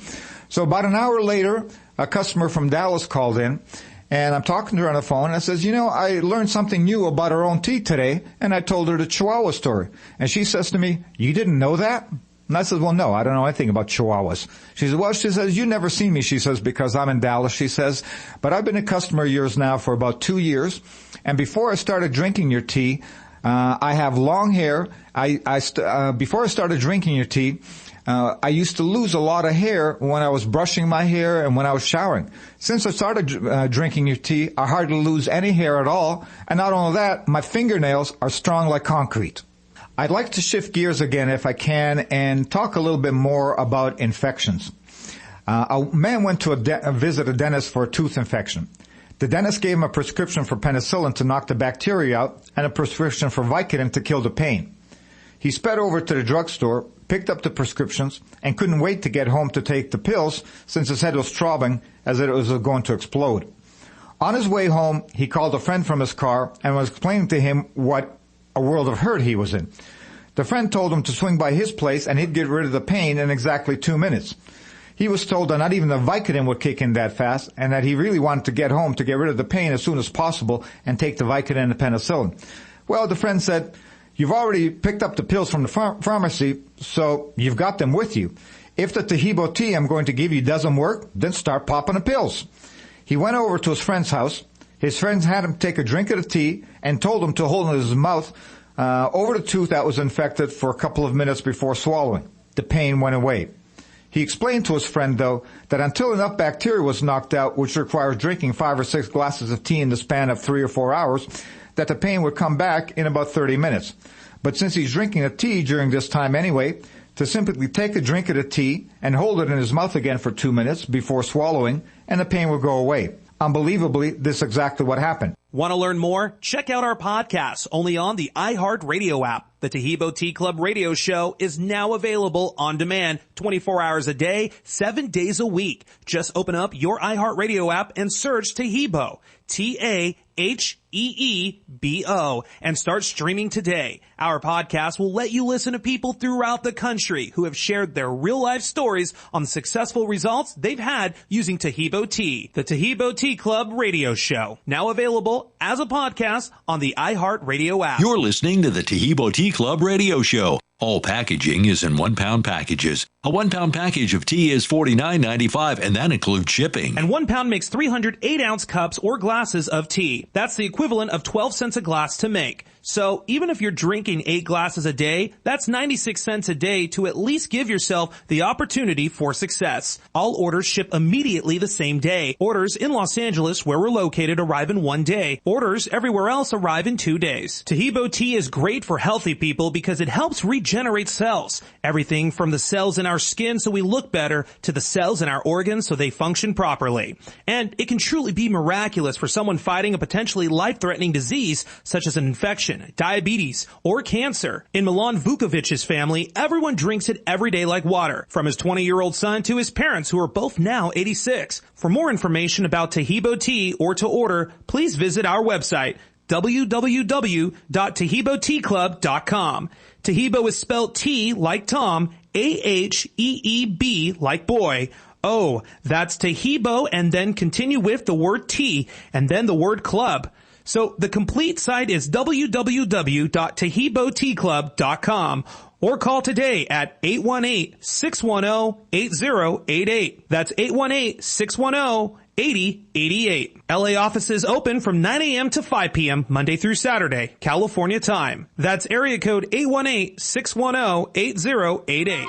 So about an hour later, a customer from Dallas called in, and I'm talking to her on the phone, and I says, I learned something new about our own tea today, and I told her the Chihuahua story. And she says to me, you didn't know that? And I said, well, no, I don't know anything about Chihuahuas. She says, you never seen me, she says, because I'm in Dallas, she says, but I've been a customer of yours now for about 2 years, and before I started drinking your tea, I have long hair. Before I started drinking your tea, I used to lose a lot of hair when I was brushing my hair and when I was showering. Since I started drinking your tea, I hardly lose any hair at all. And not only that, my fingernails are strong like concrete. I'd like to shift gears again if I can and talk a little bit more about infections. A man went to visit a dentist for a tooth infection. The dentist gave him a prescription for penicillin to knock the bacteria out and a prescription for Vicodin to kill the pain. He sped over to the drugstore, picked up the prescriptions, and couldn't wait to get home to take the pills since his head was throbbing as if it was going to explode. On his way home, he called a friend from his car and was explaining to him what a world of hurt he was in. The friend told him to swing by his place and he'd get rid of the pain in exactly 2 minutes. He was told that not even the Vicodin would kick in that fast and that he really wanted to get home to get rid of the pain as soon as possible and take the Vicodin and the penicillin. Well, the friend said, "You've already picked up the pills from the pharmacy, so you've got them with you. If the Tahibo tea I'm going to give you doesn't work, then start popping the pills." He went over to his friend's house. His friend had him take a drink of the tea and told him to hold in his mouth over the tooth that was infected for a couple of minutes before swallowing. The pain went away. He explained to his friend, though, that until enough bacteria was knocked out, which requires drinking 5 or 6 glasses of tea in the span of 3 or 4 hours, that the pain would come back in about 30 minutes. But since he's drinking the tea during this time anyway, to simply take a drink of the tea and hold it in his mouth again for 2 minutes before swallowing, and the pain will go away. Unbelievably, this is exactly what happened. Want to learn more? Check out our podcast only on the iHeartRadio app. The Tahibo Tea Club radio show is now available on demand 24 hours a day, 7 days a week. Just open up your iHeartRadio app and search Tahibo, Taheebo, and start streaming today. Our podcast will let you listen to people throughout the country who have shared their real-life stories on the successful results they've had using Tahibo tea. The Tahibo Tea Club radio show, now available as a podcast on the iHeartRadio app. You're listening to the Tahibo Tea Club radio show. All packaging is in 1-pound packages. A 1-pound package of tea is $49.95, and that includes shipping. And 1 pound makes 300 8-ounce cups or glasses of tea. That's the equivalent of 12 cents a glass to make. So even if you're drinking 8 glasses a day, that's 96 cents a day to at least give yourself the opportunity for success. All orders ship immediately the same day. Orders in Los Angeles, where we're located, arrive in 1 day. Orders everywhere else arrive in 2 days. Tahibo tea is great for healthy people because it helps regenerate cells. Everything from the cells in our skin so we look better to the cells in our organs so they function properly. And it can truly be miraculous for someone fighting a potentially life-threatening disease such as an infection, diabetes, or cancer. In Milan Vukovic's family, everyone drinks it every day like water, from his 20-year-old son to his parents who are both now 86. For more information about Tahibo tea or to order, please visit our website, www.tahiboteaclub.com. Tahibo is spelled T like Tom, A-H-E-E-B like boy. Oh, that's Tahibo, and then continue with the word tea and then the word club. So the complete site is www.tahiboteaclub.com or call today at 818-610-8088. That's 818-610-8088. LA offices open from 9 a.m. to 5 p.m. Monday through Saturday, California time. That's area code 818-610-8088.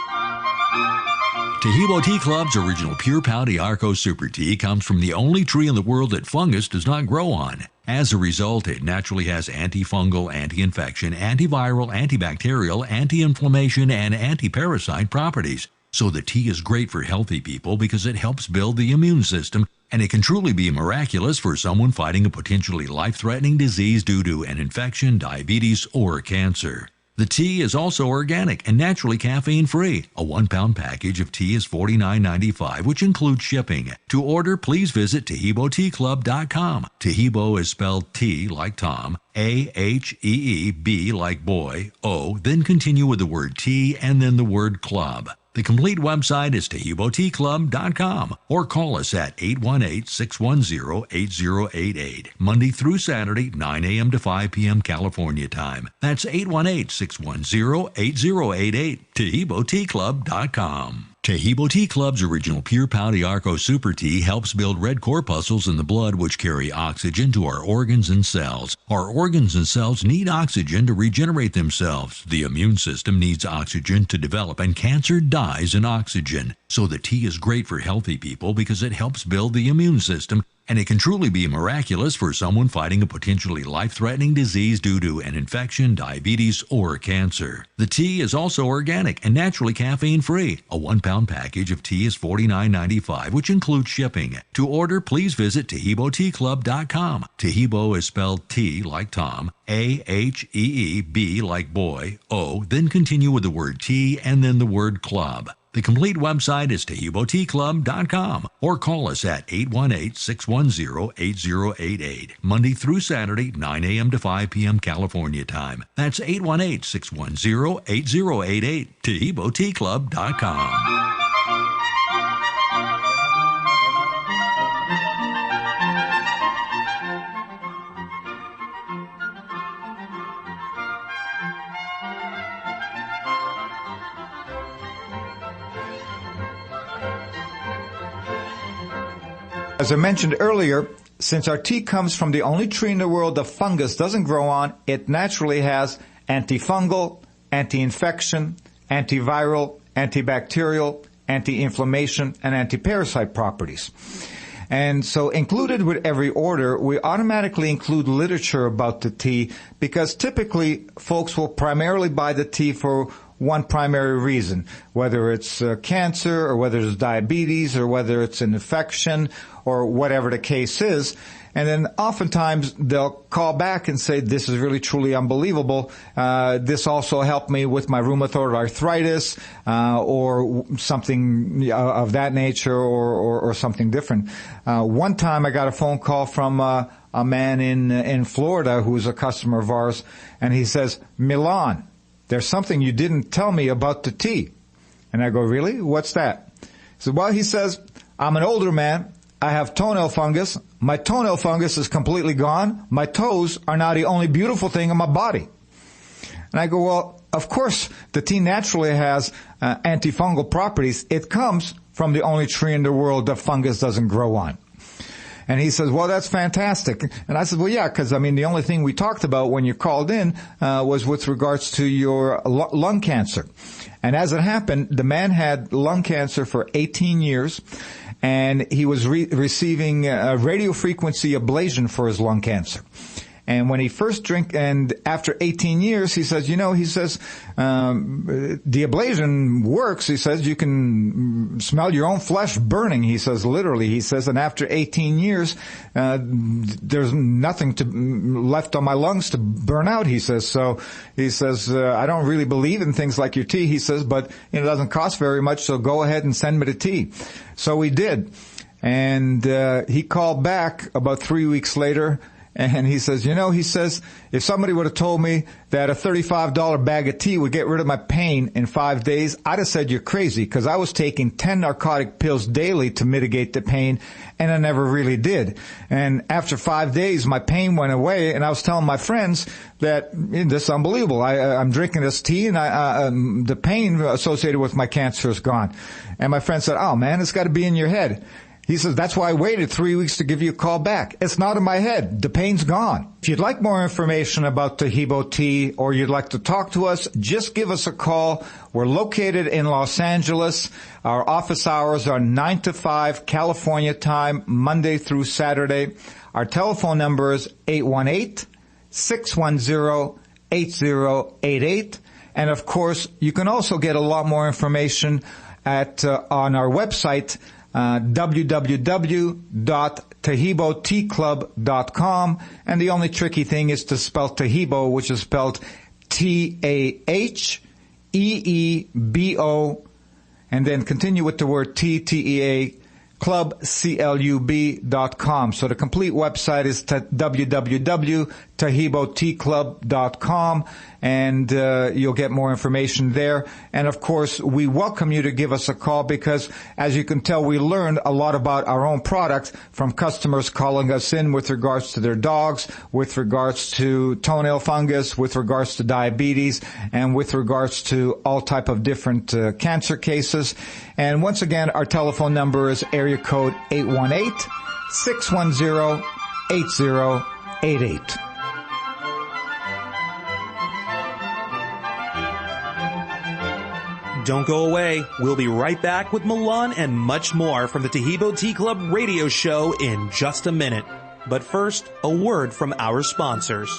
Tahibo Tea Club's original Pure Pau d'Arco Super Tea comes from the only tree in the world that fungus does not grow on. As a result, it naturally has antifungal, anti-infection, antiviral, antibacterial, anti-inflammation, and anti-parasite properties. So the tea is great for healthy people because it helps build the immune system, and it can truly be miraculous for someone fighting a potentially life-threatening disease due to an infection, diabetes, or cancer. The tea is also organic and naturally caffeine-free. A 1-pound package of tea is $49.95, which includes shipping. To order, please visit TahiboTeaClub.com. Tahibo is spelled T like Tom, A-H-E-E-B like boy, O, then continue with the word tea and then the word club. The complete website is TahiboTeaClub.com or call us at 818-610-8088, Monday through Saturday, 9 a.m. to 5 p.m. California time. That's 818-610-8088, TahiboTeaClub.com. Tehibo Tea Club's original Pure Pau d'Arco Super Tea helps build red corpuscles in the blood which carry oxygen to our organs and cells. Our organs and cells need oxygen to regenerate themselves. The immune system needs oxygen to develop, and cancer dies in oxygen. So the tea is great for healthy people because it helps build the immune system, and it can truly be miraculous for someone fighting a potentially life-threatening disease due to an infection, diabetes, or cancer. The tea is also organic and naturally caffeine-free. A 1-pound package of tea is $49.95, which includes shipping. To order, please visit TehiboTeaClub.com. Tehibo is spelled T like Tom, A-H-E-E-B like boy, O, then continue with the word tea and then the word club. The complete website is TehiboTeaClub.com, or call us at 818-610-8088, Monday through Saturday, 9 a.m. to 5 p.m. California time. That's 818-610-8088, TehiboTeaClub.com. As I mentioned earlier, since our tea comes from the only tree in the world the fungus doesn't grow on, it naturally has antifungal, anti-infection, antiviral, antibacterial, anti-inflammation, and anti-parasite properties. And so included with every order, we automatically include literature about the tea because typically folks will primarily buy the tea for one primary reason, whether it's cancer or whether it's diabetes or whether it's an infection or whatever the case is. And then oftentimes they'll call back and say, this is really truly unbelievable. This also helped me with my rheumatoid arthritis or something of that nature or something different. One time I got a phone call from a man in Florida who's a customer of ours, and he says, Milan, there's something you didn't tell me about the tea. And I go, really? What's that? So, well, he says, I'm an older man. I have toenail fungus. My toenail fungus is completely gone. My toes are now the only beautiful thing in my body. And I go, well, of course, the tea naturally has antifungal properties. It comes from the only tree in the world that fungus doesn't grow on. And he says, well, that's fantastic. And I said, well, yeah, because, I mean, the only thing we talked about when you called in was with regards to your lung cancer. And as it happened, the man had lung cancer for 18 years, and he was receiving radiofrequency ablation for his lung cancer. And when he first and after 18 years, he says, the ablation works. He says, you can smell your own flesh burning. He says, literally, he says, and after 18 years, there's nothing left on my lungs to burn out, he says. So he says, I don't really believe in things like your tea, he says, but it doesn't cost very much, so go ahead and send me the tea. So we did. And he called back about 3 weeks later, and he says, if somebody would have told me that a $35 bag of tea would get rid of my pain in 5 days, I'd have said you're crazy, because I was taking 10 narcotic pills daily to mitigate the pain, and I never really did. And after 5 days, my pain went away, and I was telling my friends that this is unbelievable. I'm drinking this tea, and the pain associated with my cancer is gone. And my friend said, oh, man, it's got to be in your head. He says, that's why I waited 3 weeks to give you a call back. It's not in my head. The pain's gone. If you'd like more information about Tehibo Tea or you'd like to talk to us, just give us a call. We're located in Los Angeles. Our office hours are 9 to 5 California time, Monday through Saturday. Our telephone number is 818-610-8088. And of course, you can also get a lot more information on our website, www.tehiboteaclub.com, and the only tricky thing is to spell Tehibo, which is spelled T-A-H-E-E-B-O, and then continue with the word T-T-E-A, club, C-L-U-B.com. So the complete website is www.tehiboteaclub.com. TahiboTeaClub.com, and you'll get more information there. And of course, we welcome you to give us a call because, as you can tell, we learned a lot about our own products from customers calling us in with regards to their dogs, with regards to toenail fungus, with regards to diabetes, and with regards to all type of different cancer cases. And once again, our telephone number is area code 818-610-8088. Don't go away. We'll be right back with Milan and much more from the Tahibo Tea Club radio show in just a minute. But first, a word from our sponsors.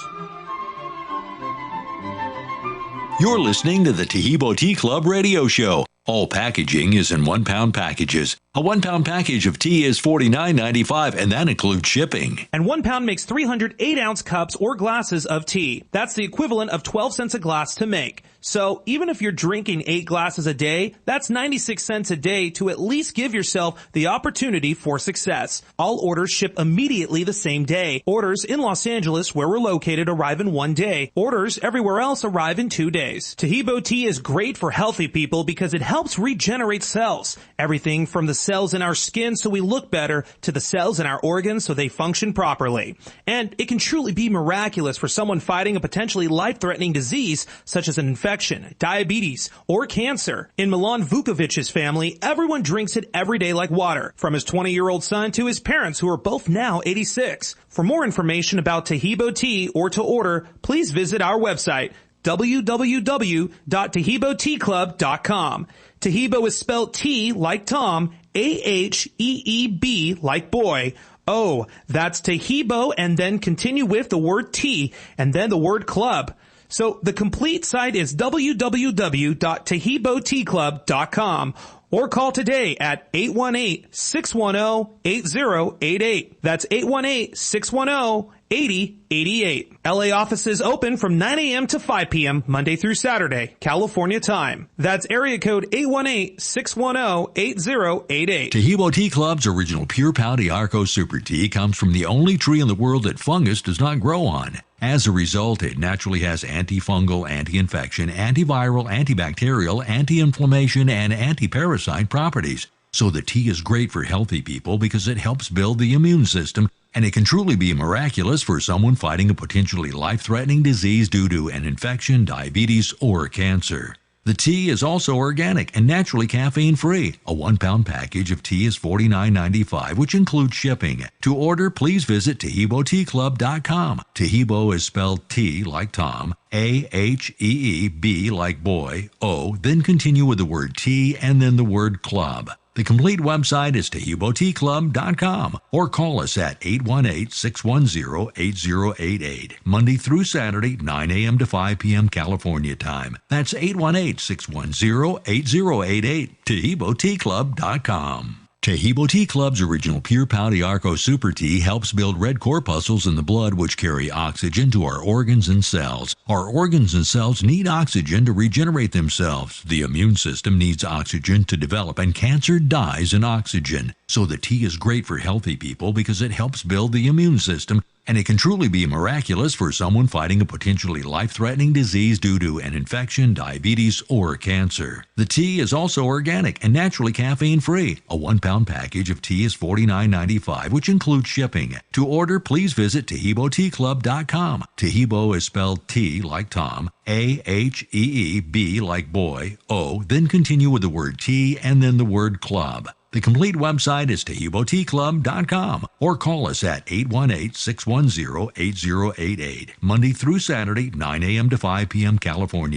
You're listening to the Tahibo Tea Club radio show. All packaging is in 1 pound packages. A 1 pound package of tea is $49.95, and that includes shipping. And 1 pound makes 308 ounce cups or glasses of tea. That's the equivalent of 12 cents a glass to make. So even if you're drinking 8 glasses a day, that's 96 cents a day to at least give yourself the opportunity for success. All orders ship immediately the same day. Orders in Los Angeles, where we're located, arrive in 1 day. Orders everywhere else arrive in 2 days. Tahibo tea is great for healthy people because it helps regenerate cells. Everything from the cells in our skin so we look better to the cells in our organs so they function properly. And it can truly be miraculous for someone fighting a potentially life-threatening disease such as an infection, diabetes, or cancer. In Milan Vukovic's family, everyone drinks it every day like water, from his 20-year-old son to his parents who are both now 86. For more information about Tahibo tea or to order, please visit our website, www.tahiboteaclub.com. Tahibo is spelled T like Tom, A-H-E-E-B like boy. Oh, that's Tahibo, and then continue with the word tea, and then the word club. So the complete site is www.tahiboteaclub.com, or call today at 818-610-8088. That's 818-610-8088. LA offices open from 9 a.m. to 5 p.m. Monday through Saturday, California time. That's area code 818-610-8088. Tahibo Tea Club's original Pure Pau d'Arco Super Tea comes from the only tree in the world that fungus does not grow on. As a result, it naturally has antifungal, anti-infection, antiviral, antibacterial, anti-inflammation, and anti-parasite properties. So the tea is great for healthy people because it helps build the immune system, and it can truly be miraculous for someone fighting a potentially life-threatening disease due to an infection, diabetes, or cancer. The tea is also organic and naturally caffeine-free. A 1 pound package of tea is $49.95, which includes shipping. To order, please visit TahiboTeaClub.com. Tahibo is spelled T like Tom, A-H-E-E-B like boy, O, then continue with the word tea and then the word club. The complete website is TahiboTeaClub.com, or call us at 818-610-8088, Monday through Saturday, 9 a.m. to 5 p.m. California time. That's 818-610-8088, TahiboTeaClub.com. Tahibo Tea Club's original Pure Pau d'Arco Super Tea helps build red corpuscles in the blood which carry oxygen to our organs and cells. Our organs and cells need oxygen to regenerate themselves. The immune system needs oxygen to develop, and cancer dies in oxygen. So the tea is great for healthy people because it helps build the immune system, and it can truly be miraculous for someone fighting a potentially life-threatening disease due to an infection, diabetes, or cancer. The tea is also organic and naturally caffeine-free. A 1 pound package of tea is $49.95, which includes shipping. To order, please visit TahiboTeaClub.com. Tahibo is spelled T like Tom, A-H-E-E-B like boy, O, then continue with the word tea and then the word club. The complete website is TahiboTeaClub.com, or call us at 818-610-8088, Monday through Saturday, 9 a.m. to 5 p.m. California